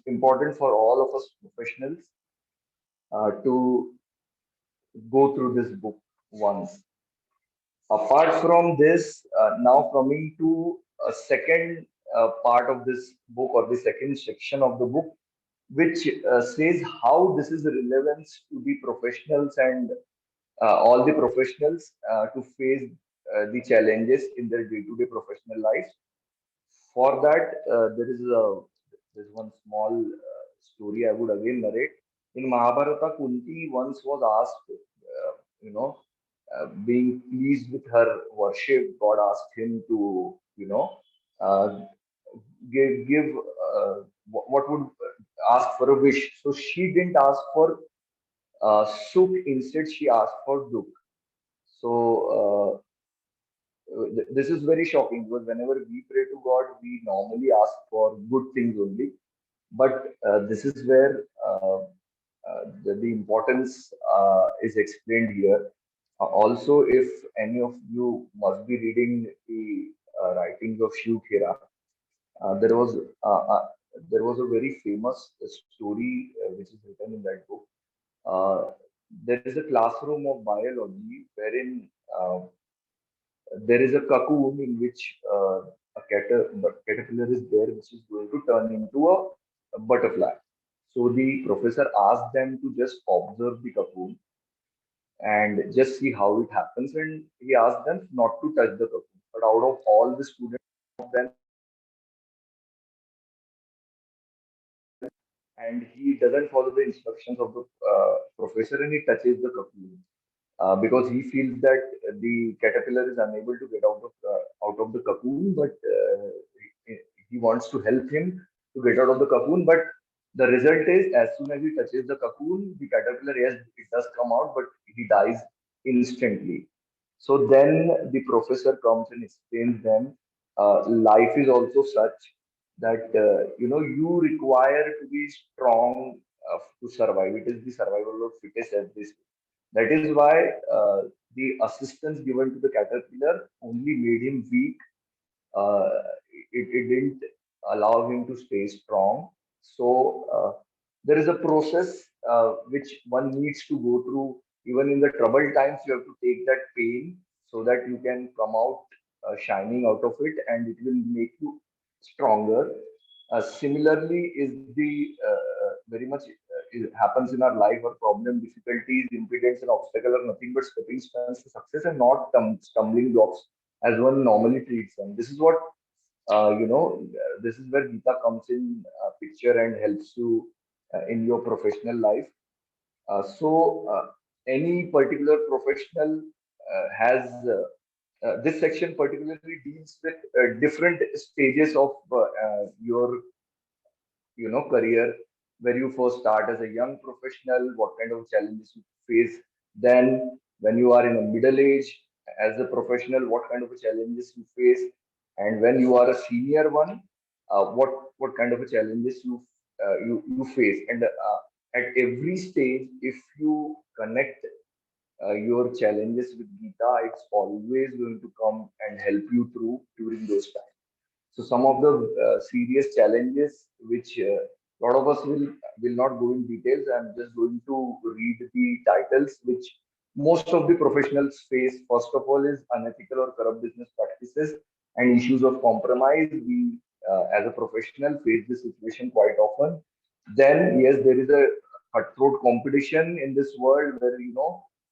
important for all of us professionals to go through this book once. Apart from this, now coming to a second part of this book, or the second section of the book, which says how this is relevant to the professionals and all the professionals to face the challenges in their day-to-day professional life. For that, there's one small story I would again narrate. In Mahabharata, Kunti once was asked, being pleased with her worship, God asked him to, uh, give what would ask for a wish. So she didn't ask for Sukh, instead she asked for Dukh. So this is very shocking because whenever we pray to God, we normally ask for good things only. But this is where the importance is explained here. Also, if any of you must be reading the writings of Shiv Khera, there was there was a very famous story which is written in that book. Uh, there is a classroom of biology wherein there is a cocoon in which caterpillar is there, which is going to turn into a butterfly. So the professor asked them to just observe the cocoon and just see how it happens. And he asked them not to touch the cocoon. But out of all the students, then and he doesn't follow the instructions of the professor and he touches the cocoon. Because he feels that the caterpillar is unable to get out of the cocoon, but he, he wants to help him to get out of the cocoon. But the result is, as soon as he touches the cocoon, the caterpillar, yes, it does come out, but he dies instantly. So then the professor comes and explains them. Life is also such that you require to be strong to survive. It is the survival of fittest, as they say. That is why the assistance given to the caterpillar only made him weak. Uh, it didn't allow him to stay strong. So there is a process which one needs to go through. Even in the troubled times, you have to take that pain so that you can come out shining out of it, and it will make you stronger. Similarly, is the very much it happens in our life or problem, difficulties, impedance, and obstacle are nothing but stepping stones to success and not stumbling blocks as one normally treats them. This is what this is where Gita comes in picture and helps you in your professional life. So any particular professional has this section particularly deals with different stages of your career, where you first start as a young professional, what kind of challenges you face. Then when you are in a middle age as a professional, what kind of challenges you face. And when you are a senior one, what kind of challenges you face. And at every stage, if you connect your challenges with Gita, it's always going to come and help you through during those times. So some of the serious challenges, which a lot of us will not go in details. I'm just going to read the titles, which most of the professionals face. First of all, is unethical or corrupt business practices and issues of compromise. We, as a professional, face this situation quite often. Then, yes, there is a cutthroat competition in this world where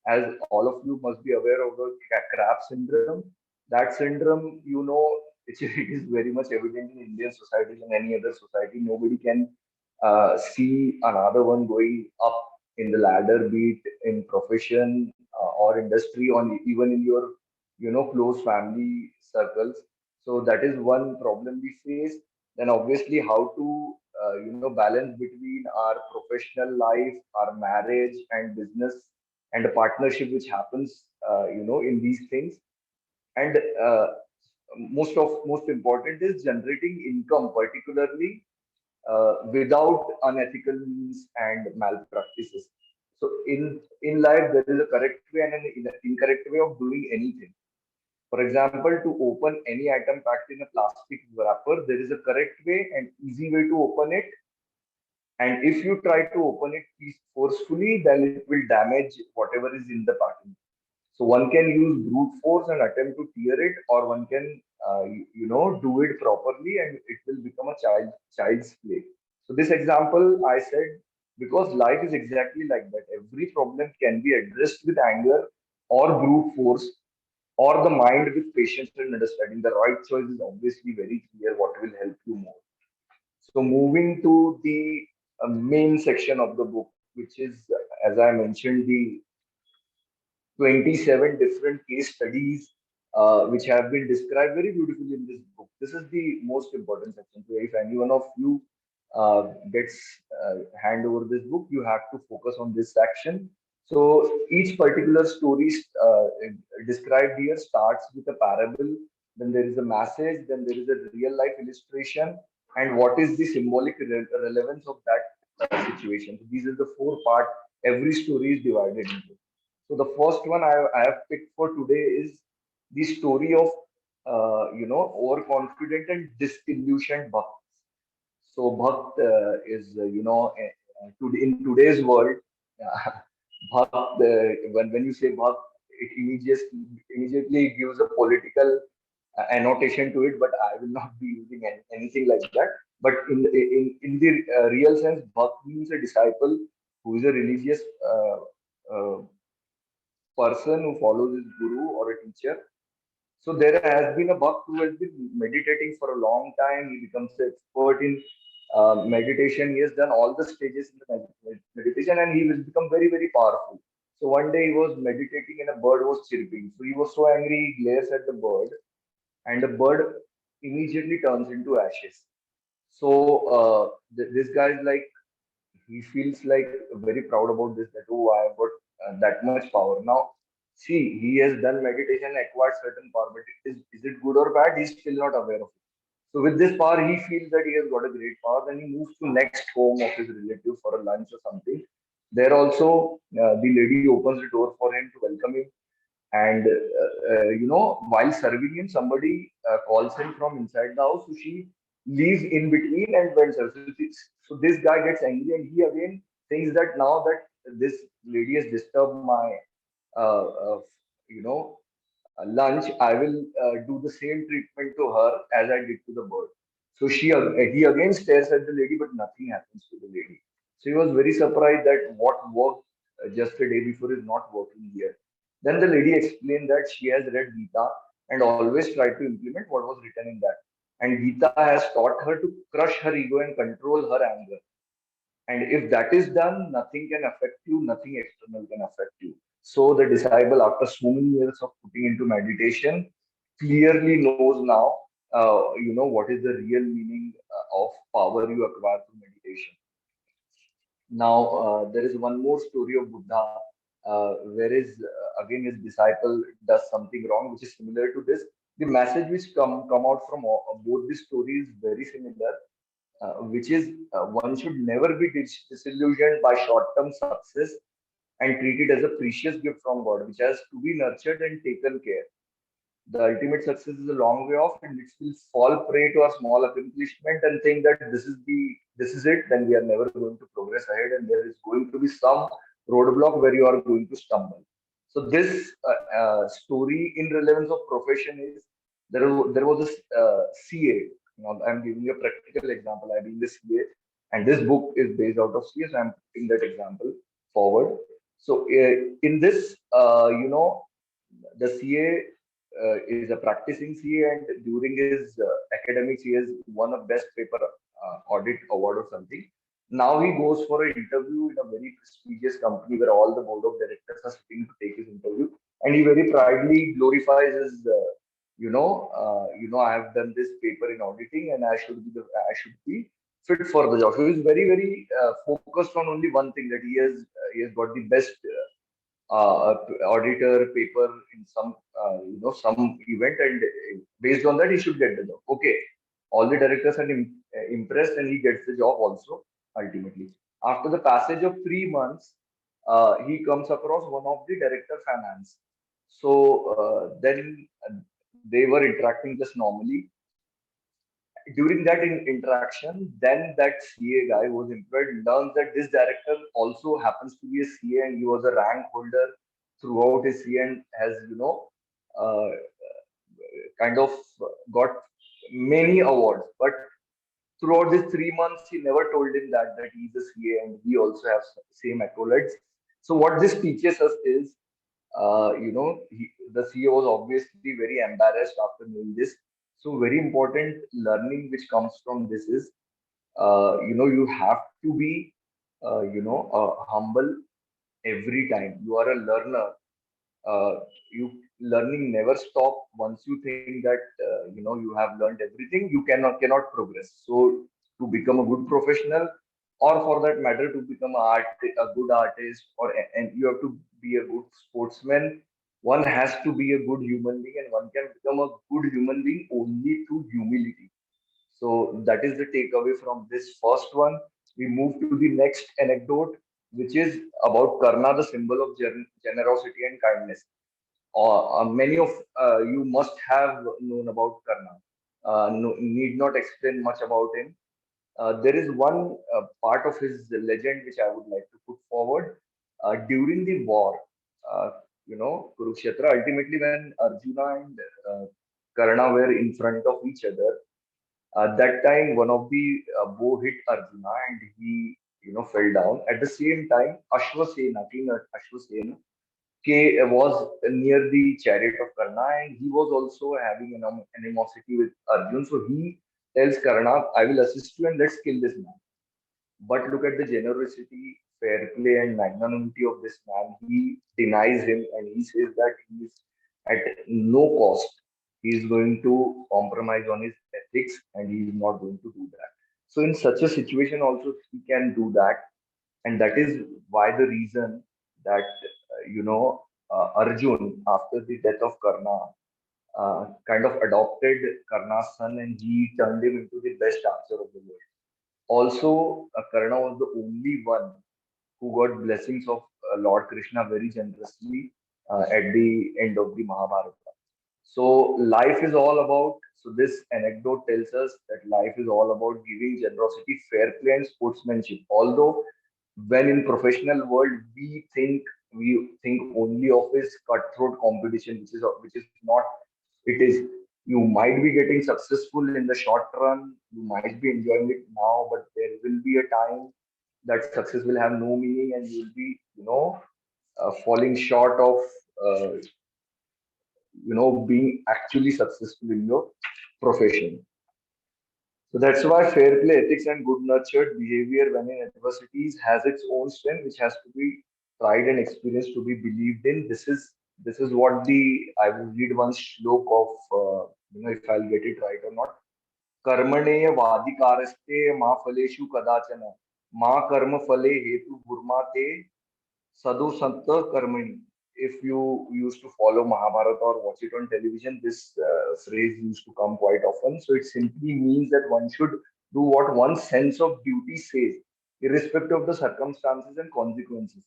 as all of you must be aware of the crab syndrome. That syndrome, it is very much evident in Indian society and any other society. Nobody can see another one going up in the ladder, be it in profession or industry, or even in your, close family circles. So that is one problem we face. Then obviously how to, balance between our professional life, our marriage and business and the partnership which happens, in these things. And most important is generating income, particularly without unethical means and malpractices. So in life there is a correct way and an incorrect way of doing anything. For example, to open any item packed in a plastic wrapper, there is a correct way and easy way to open it. And if you try to open it forcefully, then it will damage whatever is in the packaging. So one can use brute force and attempt to tear it, or one can, do it properly, and it will become a child's play. So this example I said because life is exactly like that. Every problem can be addressed with anger or brute force, or the mind with patience and understanding. The right choice is obviously very clear what will help you more. So moving to the main section of the book, which is, as I mentioned, the 27 different case studies which have been described very beautifully in this book. This is the most important section. So if any one of you gets hand over this book, you have to focus on this section. So each particular story described here starts with a parable, then there is a message, then there is a real life illustration, and what is the symbolic relevance of that situation. So these are the four part. Every story is divided into. So the first one I have picked for today is the story of overconfident and disillusioned bhakt. So bhakt is in today's world, bhakt, when you say bhakt, it immediately gives a political annotation to it, but I will not be using anything like that. But in the real sense, bhakt means a disciple who is a religious uh, person who follows his guru or a teacher. So there has been a bhakt who has been meditating for a long time. He becomes an expert in meditation. He has done all the stages in the meditation, and he will become very, very powerful. So one day he was meditating and a bird was chirping. So he was so angry, he glares at the bird, and the bird immediately turns into ashes. So this guy is like, he feels like very proud about this, that oh, I have got that much power now. See, he has done meditation, acquired certain power, but is it good or bad, he's still not aware of it. So with this power he feels that he has got a great power. Then he moves to next home of his relative for a lunch or something. There also the lady opens the door for him to welcome him, and while serving him, somebody calls him from inside the house. So she leaves in between and went her. So this guy gets angry, and he again thinks that now that this lady has disturbed my uh, uh, you know lunch, I will do the same treatment to her as I did to the bird. So he again stares at the lady, but nothing happens to the lady. So he was very surprised that what worked just a day before is not working here. Then the lady explained that she has read Gita and always tried to implement what was written in that. And Gita has taught her to crush her ego and control her anger. And if that is done, nothing can affect you, nothing external can affect you. So the disciple, after so many years of putting into meditation, clearly knows now, what is the real meaning of power you acquire through meditation. Now, there is one more story of Buddha, whereas again his disciple does something wrong, which is similar to this. The message which come out from both these stories is very similar, which is one should never be disillusioned by short-term success and treat it as a precious gift from God, which has to be nurtured and taken care. The ultimate success is a long way off, and it will fall prey to our small accomplishment and think that this is it. Then we are never going to progress ahead, and there is going to be some roadblock where you are going to stumble. So this story in relevance of profession is, there was a CA. I'm giving you a practical example. I being the CA, and this book is based out of CA, so I'm putting that example forward. So in this, the CA is a practicing CA, and during his academics, he has won a best paper audit award or something. Now he goes for an interview in a very prestigious company where all the board of directors are sitting to take his interview, and he very proudly glorifies his, I have done this paper in auditing, and I should be fit for the job. So he's very very focused on only one thing, that he has got the best auditor paper in some event, and based on that he should get the job. Okay, all the directors are impressed, and he gets the job also ultimately. After the passage of 3 months, he comes across one of the director finance. So then they were interacting just normally. During that interaction, then that CA guy who was employed learns that this director also happens to be a CA, and he was a rank holder throughout his CA, and has, uh, kind of got many awards. But throughout these 3 months, he never told him that he's a CA and he also has same accolades. So what this teaches us is, the CEO was obviously very embarrassed after knowing this. So very important learning which comes from this is, you have to be, humble every time. You are a learner. You learning never stop. Once you think that you have learned everything, you cannot progress. So to become a good professional, or for that matter, to become a good artist, and you have to be a good sportsman. One has to be a good human being, and one can become a good human being only through humility. So that is the takeaway from this first one. We move to the next anecdote, which is about Karna, the symbol of generosity and kindness. Many of you must have known about Karna. No, need not explain much about him. There is one part of his legend which I would like to put forward. During the war, uh, Kurukshetra, ultimately when Arjuna and uh, Karna were in front of each other, at that time, one of the bow hit Arjuna and he, fell down. At the same time, Ashwasena, King Ashwasena, was near the chariot of Karna and he was also having an animosity with Arjun. So he tells Karna, I will assist you and let's kill this man. But look at the generosity, fair play, and magnanimity of this man. He denies him and he says that he is at no cost. He is going to compromise on his ethics and he is not going to do that. So, in such a situation, also, he can do that. And that is why the reason that, Arjun, after the death of Karna, kind of adopted Karna's son and he turned him into the best archer of the world. Also, Karna was the only one who got blessings of Lord Krishna very generously at the end of the Mahabharata. So life is all about. So this anecdote tells us that life is all about giving generosity, fair play, and sportsmanship. Although when in professional world we think only of this cutthroat competition, which is not. It is, you might be getting successful in the short run. You might be enjoying it now, but there will be a time that success will have no meaning, and you will be, falling short of uh, being actually successful in your profession. So that's why fair play, ethics, and good nurtured behavior when in adversities has its own strength, which has to be tried and experienced to be believed in. This is what the I will read one shlok of if I'll get it right or not. कर्मणेय वादिकारस्ते मा फलेषु कदाचन मा कर्म फले हेतु भूर्मा Sadhu Santa Karmani. If you used to follow Mahabharata or watch it on television, this phrase used to come quite often. So it simply means that one should do what one's sense of duty says, irrespective of the circumstances and consequences.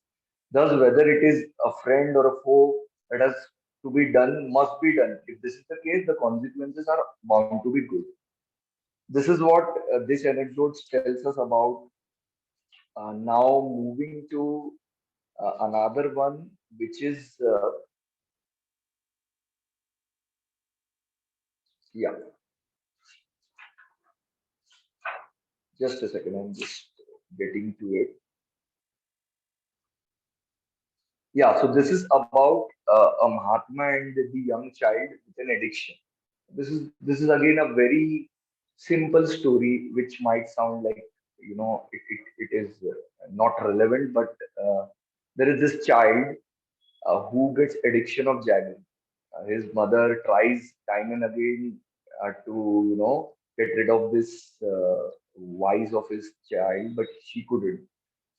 Thus, whether it is a friend or a foe that has to be done, must be done. If this is the case, the consequences are bound to be good. This is what this anecdote tells us about. Now, moving to another one, which is yeah, just a second, I'm just getting to it. Yeah, so this is about a Mahatma and the young child with an addiction. This is again a very simple story, which might sound like it is not relevant, but there is this child who gets addiction of jagging. His mother tries time and again to get rid of this vice of his child, but she couldn't.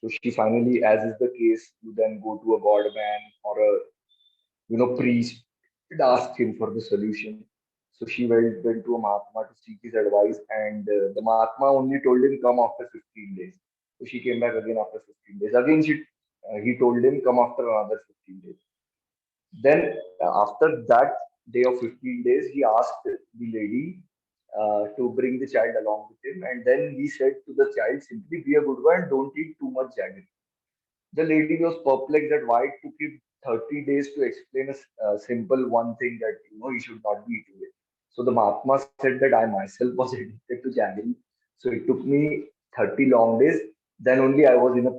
So she finally, as is the case, you then go to a god man or a priest and ask him for the solution. So she went to a Mahatma to seek his advice, and the Mahatma only told him come after 15 days. So she came back again after 15 days. Again, he told him come after another 15 days. Then after that day of 15 days, he asked the lady to bring the child along with him, and then he said to the child, simply be a good boy and don't eat too much jaggery. The lady was perplexed that why it took him 30 days to explain a simple one thing that he should not be eating it. So the Mahatma said that I myself was addicted to jaggery. So it took me 30 long days. Then only I was in a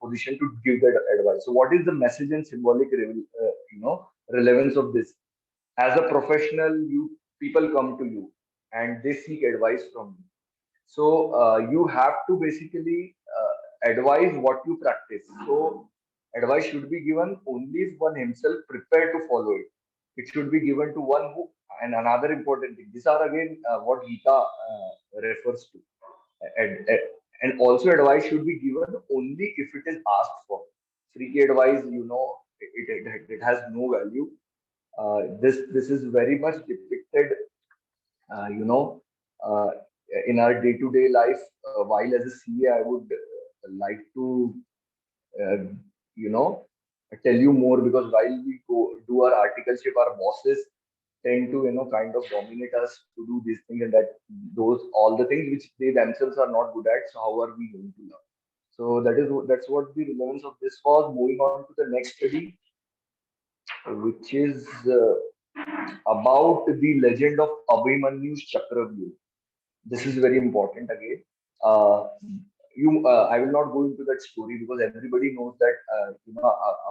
position to give that advice. So what is the message and symbolic relevance of this? As a professional, you people come to you and they seek advice from you. So you have to basically advise what you practice. So advice should be given only if one himself prepared to follow it. It should be given to one who, and another important thing, these are again what Gita refers to. And, and and also advice should be given only if it is asked for. Free advice, it has no value. This is very much depicted, uh, you know, uh, in our day-to-day life. While as a CA, I would like to, uh, you know, tell you more, because while we go do our articleship, our bosses tend to, kind of dominate us to do these things and that, those all the things which they themselves are not good at. So how are we going to learn? So that's what the relevance of this was. Moving on to the next study, which is about the legend of Abhimanyu's Chakravyuh. This is very important again. Uh, I will not go into that story because everybody knows that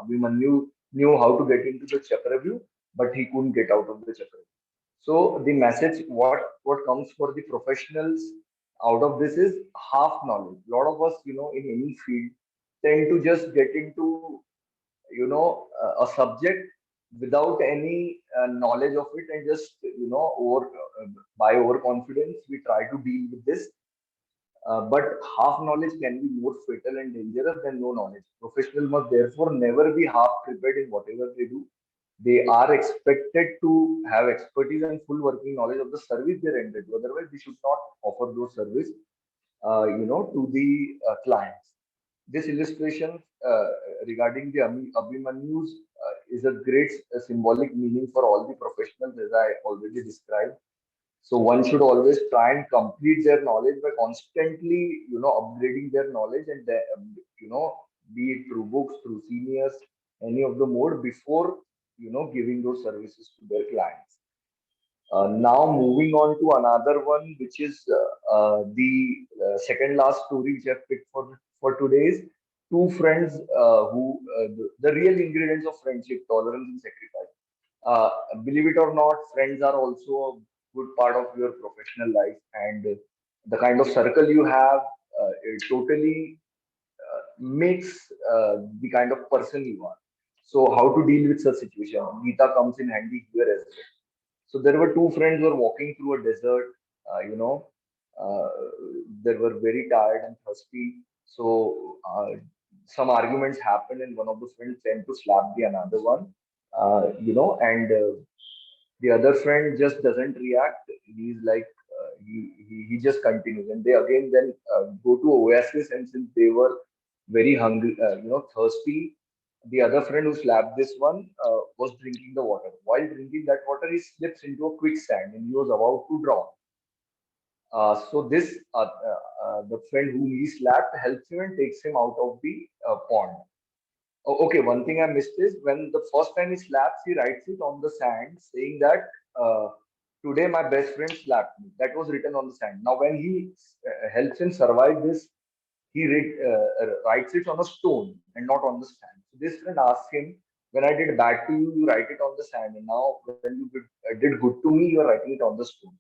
Abhimanyu knew how to get into the Chakravyuh, but he couldn't get out of the Chakravyuh. So the message, what comes for the professionals out of this is half knowledge. A lot of us, in any field, tend to just get into a subject without any knowledge of it, and just by overconfidence we try to deal with this. But half knowledge can be more fatal and dangerous than no knowledge. Professionals must therefore never be half prepared in whatever they do. They are expected to have expertise and full working knowledge of the service they render to. Otherwise they should not offer those service to the clients. This illustration regarding the Abhimanyus is a great symbolic meaning for all the professionals, as I already described. So one should always try and complete their knowledge by constantly, upgrading their knowledge, and you know, be it through books, through seniors, any of the mode, before giving those services to their clients. Now moving on to another one, which is the second last story which I've picked for today's two friends the real ingredients of friendship, tolerance and sacrifice. Believe it or not, friends are also a good part of your professional life, and the kind of circle you have, it totally makes the kind of person you are. So how to deal with such situation? Gita comes in handy here as well. So there were two friends who were walking through a desert. Uh, you know, uh, they were very tired and thirsty. So some arguments happened, and one of the friends tend to slap the another one. And the other friend just doesn't react. He's like he just continues, and they again then go to Oasis, and since they were very hungry, thirsty, the other friend who slapped this one was drinking the water. While drinking that water, he slips into a quicksand and he was about to drown. So this the friend whom he slapped helps him and takes him out of the pond. Oh, okay, one thing I missed is when the first time he slaps, he writes it on the sand, saying that uh, today my best friend slapped me. That was written on the sand. Now, when he helps him survive this, he writes it on a stone and not on the sand. So this friend asks him, "When I did bad to you, you write it on the sand, and now when you did good to me, you are writing it on the stone."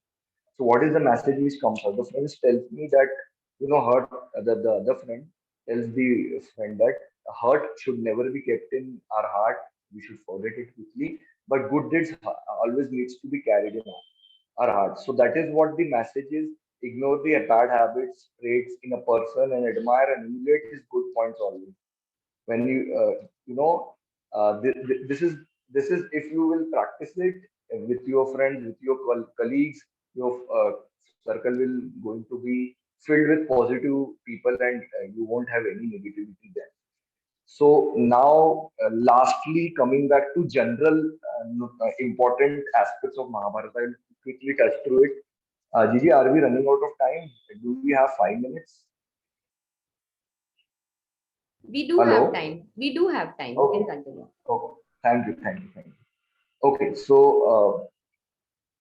So what is the message which comes out? The friend tells me that hurt. The other friend tells the friend that hurt should never be kept in our heart. We should forget it quickly. But good deeds always needs to be carried in our heart. So that is what the message is. Ignore the bad habits, traits in a person, and admire and emulate his good points always. When this is if you will practice it with your friends, with your colleagues, your circle will going to be filled with positive people, and you won't have any negativity there. So now, lastly, coming back to general important aspects of Mahabharata, I'll quickly touch through it. Gigi, are we running out of time? Do we have 5 minutes? We do have Hello. time. We do have time. You Okay. can continue. Okay. Thank you. Okay, so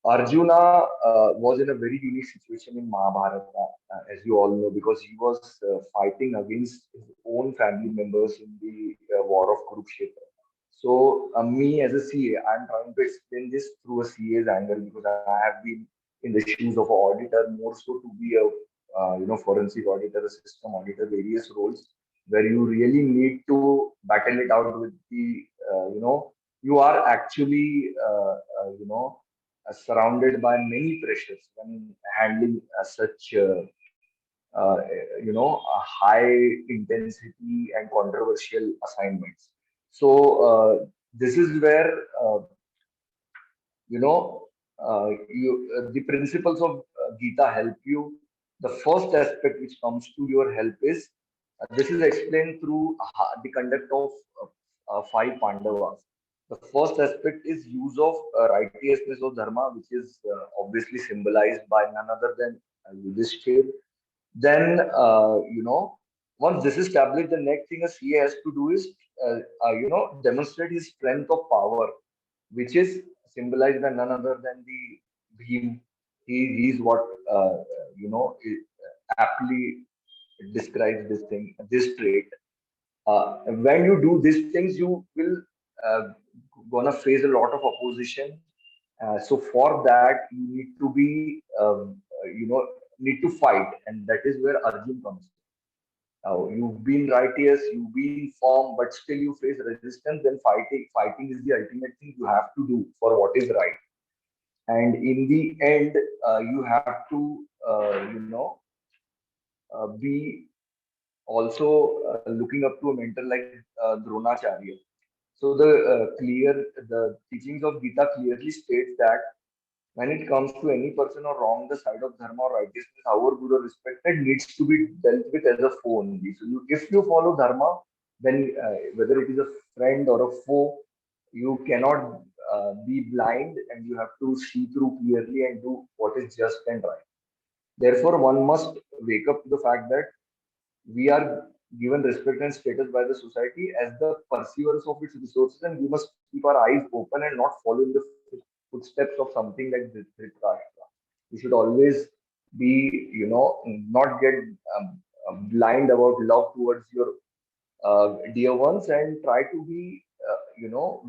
Arjuna was in a very unique situation in Mahabharata, as you all know, because he was fighting against his own family members in the war of Kurukshetra. So, me as a CA, I'm trying to explain this through a CA's angle, because I have been in the shoes of an auditor, more so to be a forensic auditor, a system auditor, various roles where you really need to battle it out with the, you are actually, surrounded by many pressures when handling such, uh, a high intensity and controversial assignments. So this is where, you know, the principles of Gita help you. The first aspect which comes to your help is this is explained through the conduct of five Pandavas. The first aspect is use of righteousness of dharma, which is obviously symbolized by none other than Yudhishthir. Then, once this is established, the next thing a CA has to do is, demonstrate his strength of power, which is symbolized by none other than the Bhim. He's what, aptly describes this thing, this trait. When you do these things, you will uh, gonna face a lot of opposition. So for that, you need to be, need to fight, and that is where Arjun comes. You've been righteous, you've been firm, but still you face resistance. Then fighting is the ultimate thing you have to do for what is right. And in the end, you have to, be also looking up to a mentor like Dronacharya. So the teachings of Gita clearly states that when it comes to any person or wrong, the side of dharma or righteousness, however good or respected, needs to be dealt with as a foe only. So if you follow dharma, then whether it is a friend or a foe, you cannot be blind, and you have to see through clearly and do what is just and right. Therefore, one must wake up to the fact that we are given respect and status by the society as the perceivers of its resources, and we must keep our eyes open and not follow in the footsteps of something like Dhritarashtra. We should always be, not get blind about love towards your dear ones, and try to be,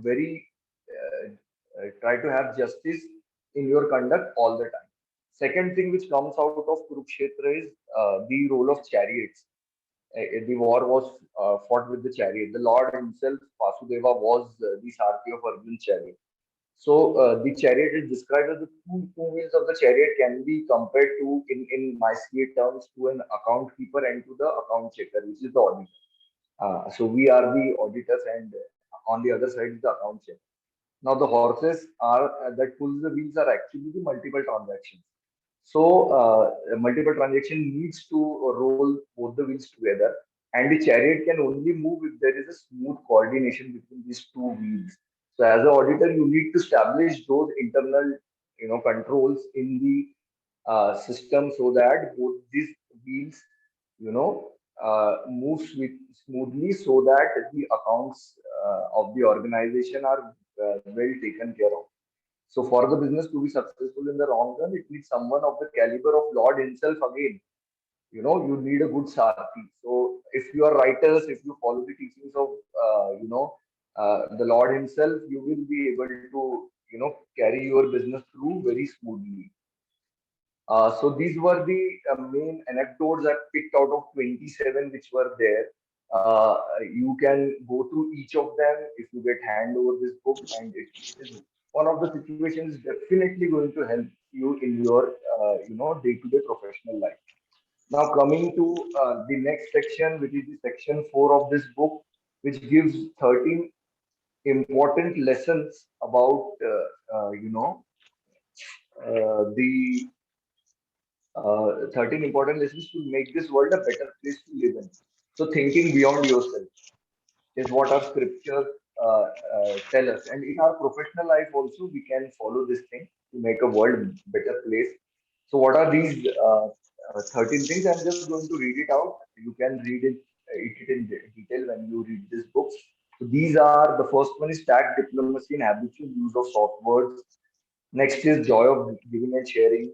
very, try to have justice in your conduct all the time. Second thing which comes out of Kurukshetra is the role of chariots. The war was fought with the chariot. The Lord himself, Vasudeva, was the Sarthi of Arjun's chariot. So the chariot is described as the two wheels of the chariot can be compared to, in my CA terms, to an account keeper and to the account checker, which is the auditor. So we are the auditors, and on the other side is the account checker. Now the horses are that pulls the wheels are actually the multiple transactions. So multiple transaction needs to roll both the wheels together, and the chariot can only move if there is a smooth coordination between these two wheels. So as an auditor, you need to establish those internal, controls in the system so that both these wheels, move smoothly, so that the accounts of the organization are well taken care of. So for the business to be successful in the long run, it needs someone of the caliber of Lord himself again. You need a good Sarthi. So if you are writers, if you follow the teachings of, the Lord himself, you will be able to, carry your business through very smoothly. So these were the main anecdotes I picked out of 27 which were there. You can go through each of them if you get hand over this book, and it is one of the situations definitely going to help you in your day-to-day professional life. Now coming to the next section, which is the section 4 of this book, which gives 13 important lessons about the 13 important lessons to make this world a better place to live in. So, thinking beyond yourself is what our scriptures tell us. And in our professional life, also, we can follow this thing to make a world better place. So, what are these 13 things? I'm just going to read it out. You can read it in detail when you read this book. So, these are the first one is tact, diplomacy, and habitual use of soft words. Next is joy of giving and sharing.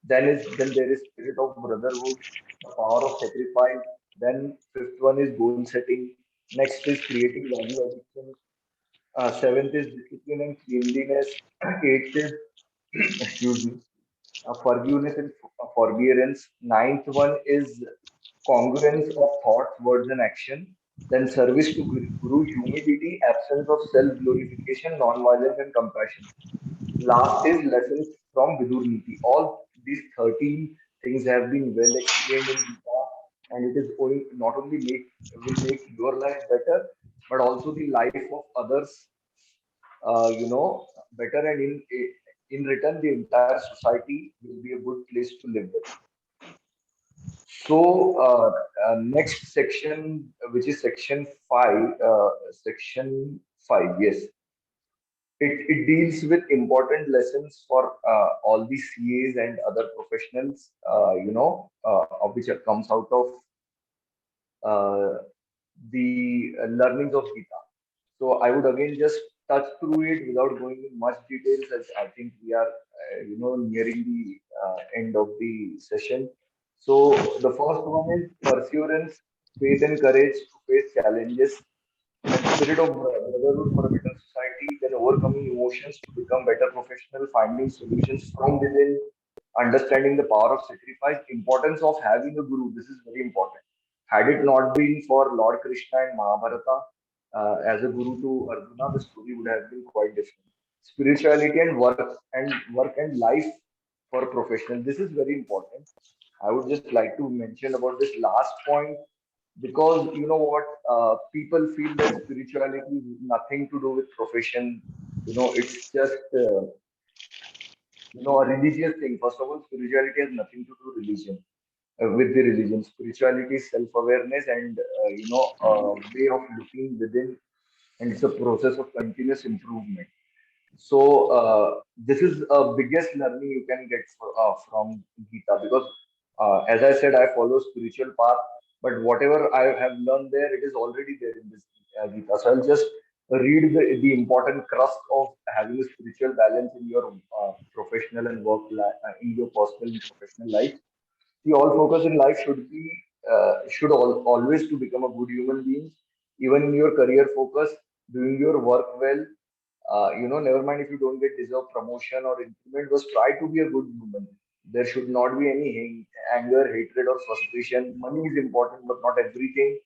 Then there is spirit of brotherhood, the power of sacrifice. Then fifth one is goal setting. Next is creating value addition. Seventh is discipline and cleanliness. Eighth is excuse me. forgiveness and forbearance. Ninth one is congruence of thoughts, words, and action. Then service to Guru, humility, absence of self-glorification, non-violence, and compassion. Last is lessons from Vidur Niti. All these 13 things have been well explained in Gita, and it is only, not only will make your life better, but also the life of others, better, and in return, the entire society will be a good place to live with. So, next section, which is section five, yes, it deals with important lessons for all the CAs and other professionals, of which comes out of uh, the learnings of Gita. So I would again just touch through it without going in much details, as I think we are, nearing the end of the session. So the first one is perseverance, faith and courage to face challenges, then spirit of brotherhood for a better society, then overcoming emotions to become better professional, finding solutions from within, understanding the power of sacrifice, importance of having a guru. This is very important. Had it not been for Lord Krishna and Mahabharata as a guru to Arjuna, the story would have been quite different. Spirituality and work and life for professionals. This is very important. I would just like to mention about this last point, because you know what, people feel that spirituality is nothing to do with profession. It's just a religious thing. First of all, spirituality has nothing to do religion with the religion. Spirituality is self-awareness and way of looking within, and it's a process of continuous improvement. So this is a biggest learning you can get from Gita, because as I said, I follow spiritual path, but whatever I have learned there, it is already there in this Gita. So I'll just read the important crust of having a spiritual balance in your professional and in your personal and professional life. The all focus in life should always to become a good human being, even in your career focus, doing your work well. Never mind if you don't get deserved promotion or increment, just try to be a good human. There should not be any anger, hatred, or frustration. Money is important, but not everything.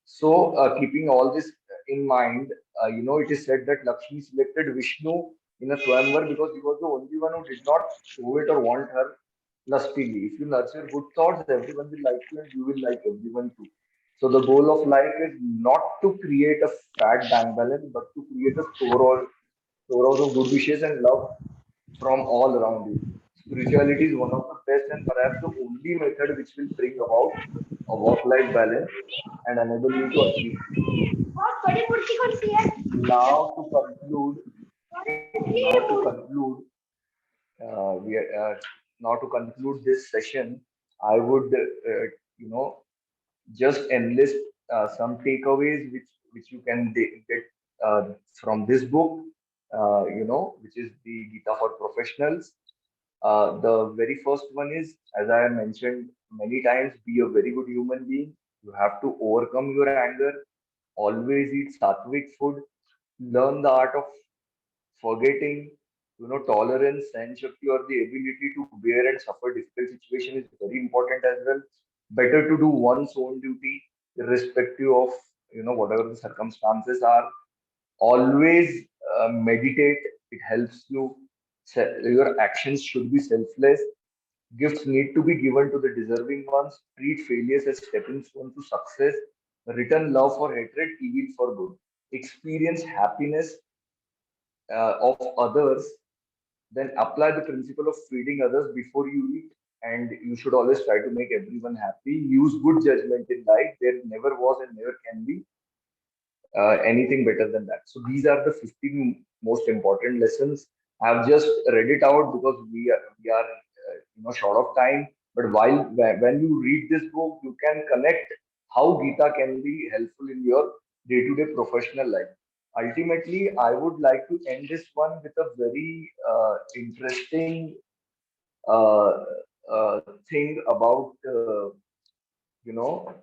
So, keeping all this in mind, it is said that Lakshmi selected Vishnu in a Swamvar because he was the only one who did not covet or want her lustily. If you nurture good thoughts, everyone will like you and you will like everyone too. So, the goal of life is not to create a fat bank balance, but to create a storehouse of good wishes and love from all around you. Spirituality is one of the best and perhaps the only method which will bring about a work-life balance and enable you to achieve this. Now to conclude, now to conclude, we are, now to conclude this session, I would, just enlist some takeaways which you can get from this book, which is the Gita for Professionals. The very first one is, as I have mentioned many times, be a very good human being. You have to overcome your anger, always eat sattvic food, learn the art of forgetting, tolerance, and shakti, or the ability to bear and suffer difficult situation is very important as well. Better to do one's own duty, irrespective of whatever the circumstances are. Always meditate. It helps you. Your actions should be selfless. Gifts need to be given to the deserving ones. Treat failures as stepping stone to success. Return love for hatred, evil for good. Experience happiness of others, then apply the principle of feeding others before you eat. And you should always try to make everyone happy. Use good judgment in life. There never was and never can be anything better than that. So these are the 15 most important lessons. I've just read it out because we are short of time. But when you read this book, you can connect how Gita can be helpful in your day-to-day professional life. Ultimately, I would like to end this one with a very interesting uh, thing about you know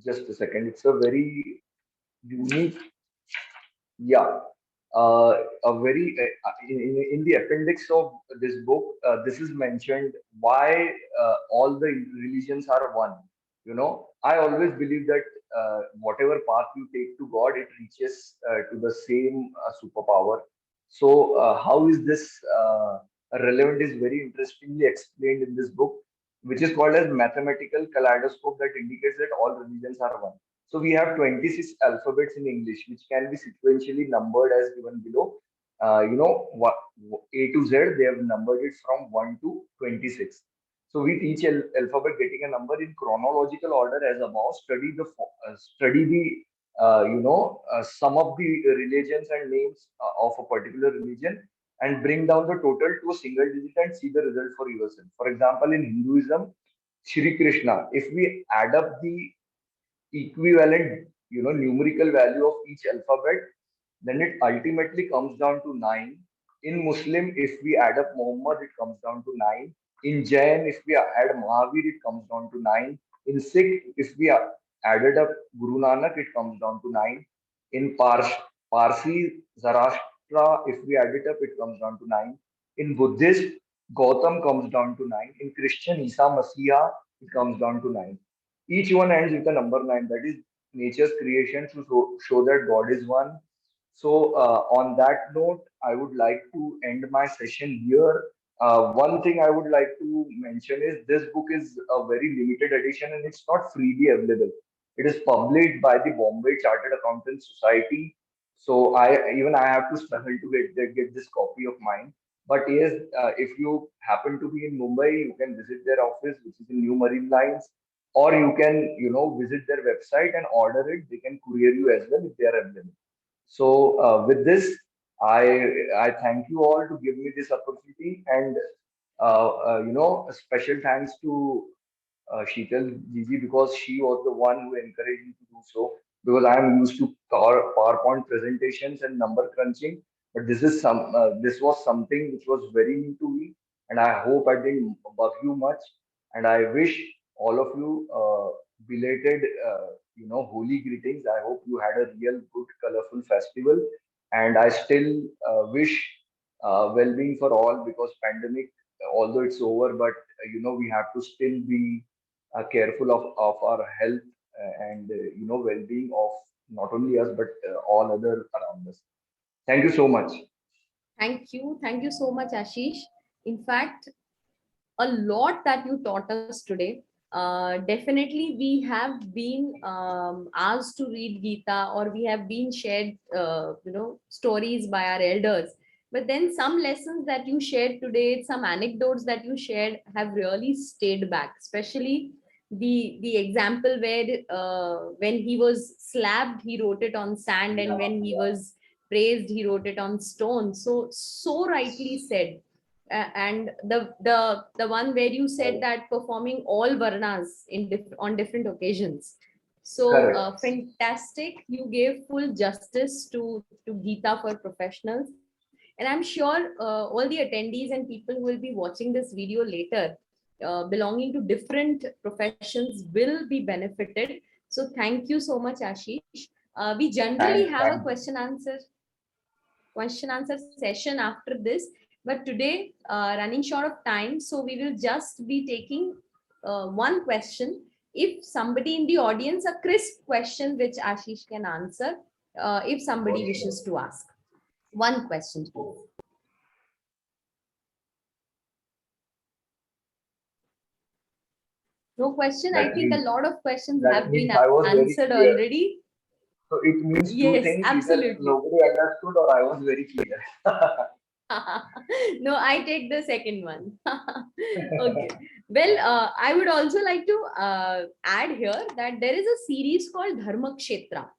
just a second. It's a very unique, yeah. a very in the appendix of this book, this is mentioned why all the religions are one. I always believe that whatever path you take to God, it reaches to the same superpower. So, how is this relevant is very interestingly explained in this book, which is called as mathematical kaleidoscope that indicates that all religions are one. So we have 26 alphabets in English, which can be sequentially numbered as given below. A to Z, they have numbered it from 1 to 26. So with each alphabet getting a number in chronological order as above, study the sum of the religions and names of a particular religion, and bring down the total to a single digit and see the result for yourself. For example, in Hinduism, Shri Krishna, if we add up the equivalent numerical value of each alphabet, then it ultimately comes down to 9. In Muslim, if we add up Muhammad, it comes down to 9. In Jain, if we add Mahavir, it comes down to 9. In Sikh, if we added up Guru Nanak, it comes down to 9. In Parsi, Zoroastra, if we add it up, it comes down to 9. In Buddhist, Gautam comes down to 9. In Christian, Isa Masiha, it comes down to 9. Each one ends with the number 9. That is nature's creation to show that God is one. So, on that note, I would like to end my session here. One thing I would like to mention is this book is a very limited edition and it's not freely available. It is published by the Bombay Chartered Accountants Society. So I have to struggle to get this copy of mine. But yes, if you happen to be in Mumbai, you can visit their office, which is in New Marine Lines, or you can visit their website and order it. They can courier you as well if they are available. So with this, I thank you all to give me this opportunity, and a special thanks to Sheetal Gigi, because she was the one who encouraged me to do so. Because I am used to PowerPoint presentations and number crunching, but this was something which was very new to me, and I hope I didn't bug you much. And I wish all of you belated, holy greetings. I hope you had a real good, colorful festival, and I still wish well-being for all, because pandemic, although it's over, but we have to still be careful of our health and well-being of not only us but all other around us. Thank you so much. Thank you so much, Ashish. In fact, a lot that you taught us today. Definitely, we have been asked to read Gita, or we have been shared, stories by our elders. But then some lessons that you shared today, some anecdotes that you shared, have really stayed back. Especially the example where when he was slapped, he wrote it on sand, and when he was praised, he wrote it on stone. So rightly said. And the one where you said that performing all varnas on different occasions. So Correct. fantastic. You gave full justice to Gita for professionals. And I'm sure all the attendees and people who will be watching this video later, belonging to different professions, will be benefited. So thank you so much, Ashish. We generally Thanks. have a Thanks. question answer session after this, but today running short of time, so we will just be taking one question. If somebody in the audience, a crisp question which Ashish can answer, if For somebody sure. wishes to ask one question, please. No question. I That think a means lot of questions that have been means I was very answered clear. already. So it means two Yes, things: either absolutely. nobody understood or I was very clear. No, I take the second one. Okay. Well, I would also like to add here that there is a series called Dharma Kshetra.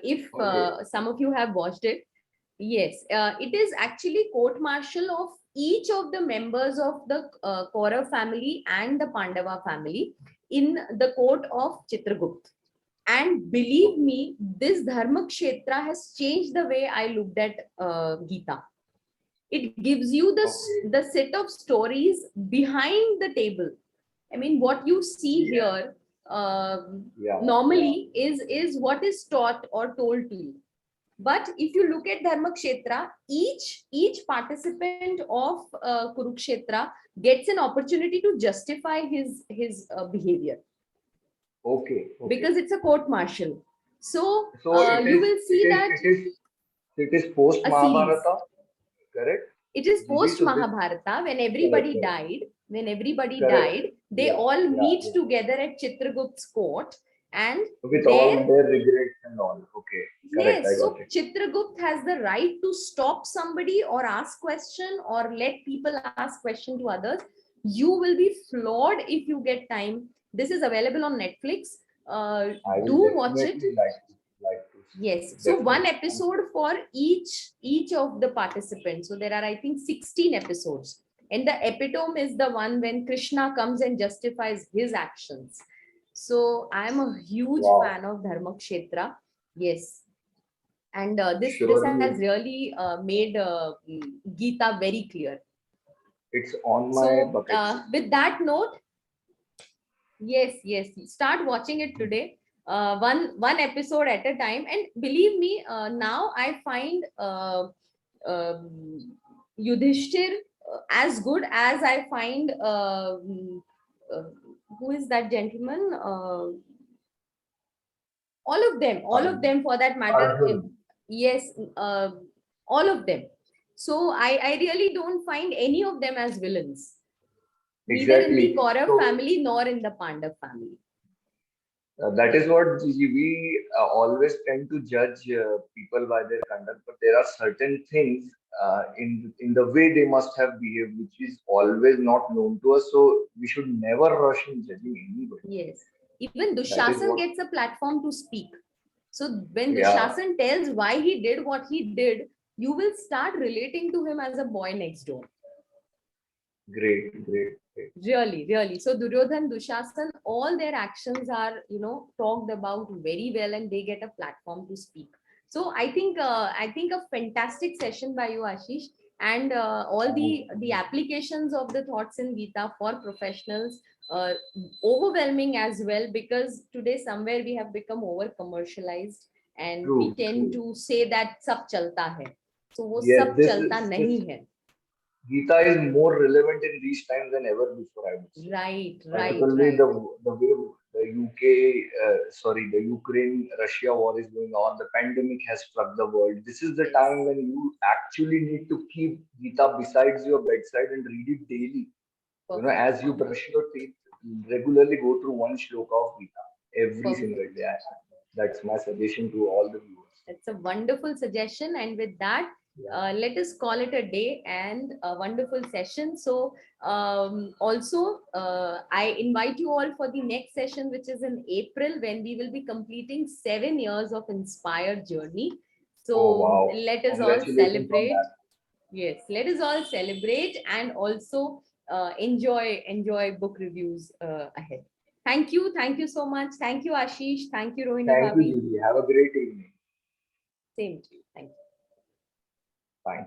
If Okay. some of you have watched it, yes, it is actually court martial of each of the members of the Kaurav family and the Pandava family in the court of Chitragupt. And believe me, this Dharma Kshetra has changed the way I looked at Gita. It gives you Okay. the set of stories behind the table. I mean, what you see Yeah. here Yeah. normally is what is taught or told to you. But if you look at Dharmakshetra, each participant of Kurukshetra gets an opportunity to justify his behavior, Okay. Okay. because it's a court martial. So So it you is. will It see is. that It is. It is post a series. Mahabharata. Correct. It is Gigi, post so this. Mahabharata, when Correct. everybody Correct. died. When everybody Correct. died, they Yeah. all Yeah. meet Yeah. together at Chitragupt's court, and With there, all their regrets and all. Okay. Correct. I yes, got so it. Chitragupt has the right to stop somebody or ask question or let people ask question to others. You will be floored if you get time. This is available on Netflix. I will Do watch it. definitely like to see. Yes. So one Definitely. episode for each of the participants. So there are, I think, 16 episodes. And the epitome is the one when Krishna comes and justifies his actions. So I'm a huge Wow. fan of Dharmakshetra. Yes. And this has Surely, really made Gita very clear. it's on my So bucket list. with that note, yes, start watching it today, one episode at a time. And believe me, now I find Yudhishthir as good as I find uh, who is that gentleman, all of Arjun. them for that matter. Arjun. Yes, all of them. So I really don't find any of them as villains, neither in the Exactly. Kaurav So family nor in the Pandav family. that is what we always tend to judge people by their conduct, but there are certain things in the way they must have behaved, which is always not known to us. So we should never rush in judging anybody. Yes. Even That is Dushasan what. gets a platform to speak. So when Yeah. Dushasan tells why he did what he did, you will start relating to him as a boy next door. Great. Great. Great. Really. So Duryodhan, Dushasan, all their actions are, talked about very well, and they get a platform to speak. So I think a fantastic session by you, Ashish, and all the applications of the thoughts in Gita for professionals, uh, overwhelming as well, because today somewhere we have become over commercialized, and we True. tend True. to say that sab chalta hai. So wo Yes. sab chalta nahi hai. Gita is more relevant in these times than ever before, I would say. Right, right, Particularly right. the way the the Ukraine Russia war is going on, the pandemic has struck the world. This is the Yes. time when you actually need to keep Gita besides your bedside and read it daily. Perfect. As you brush your teeth, regularly go through one shloka of Gita every single Perfect. day. That's my suggestion to all the viewers. That's a wonderful suggestion. And with that, Yeah. let us call it a day and a wonderful session. So, also, I invite you all for the next session, which is in April, when we will be completing 7 years of inspired journey. Oh So, wow! let us all Congratulations on celebrate. that. Yes, let us all celebrate, and also enjoy book reviews ahead. Thank you so much. Thank you, Ashish. Thank you, Rohini Thank you, Bhabi. Judy. Have a great evening. Same to you. Thank you.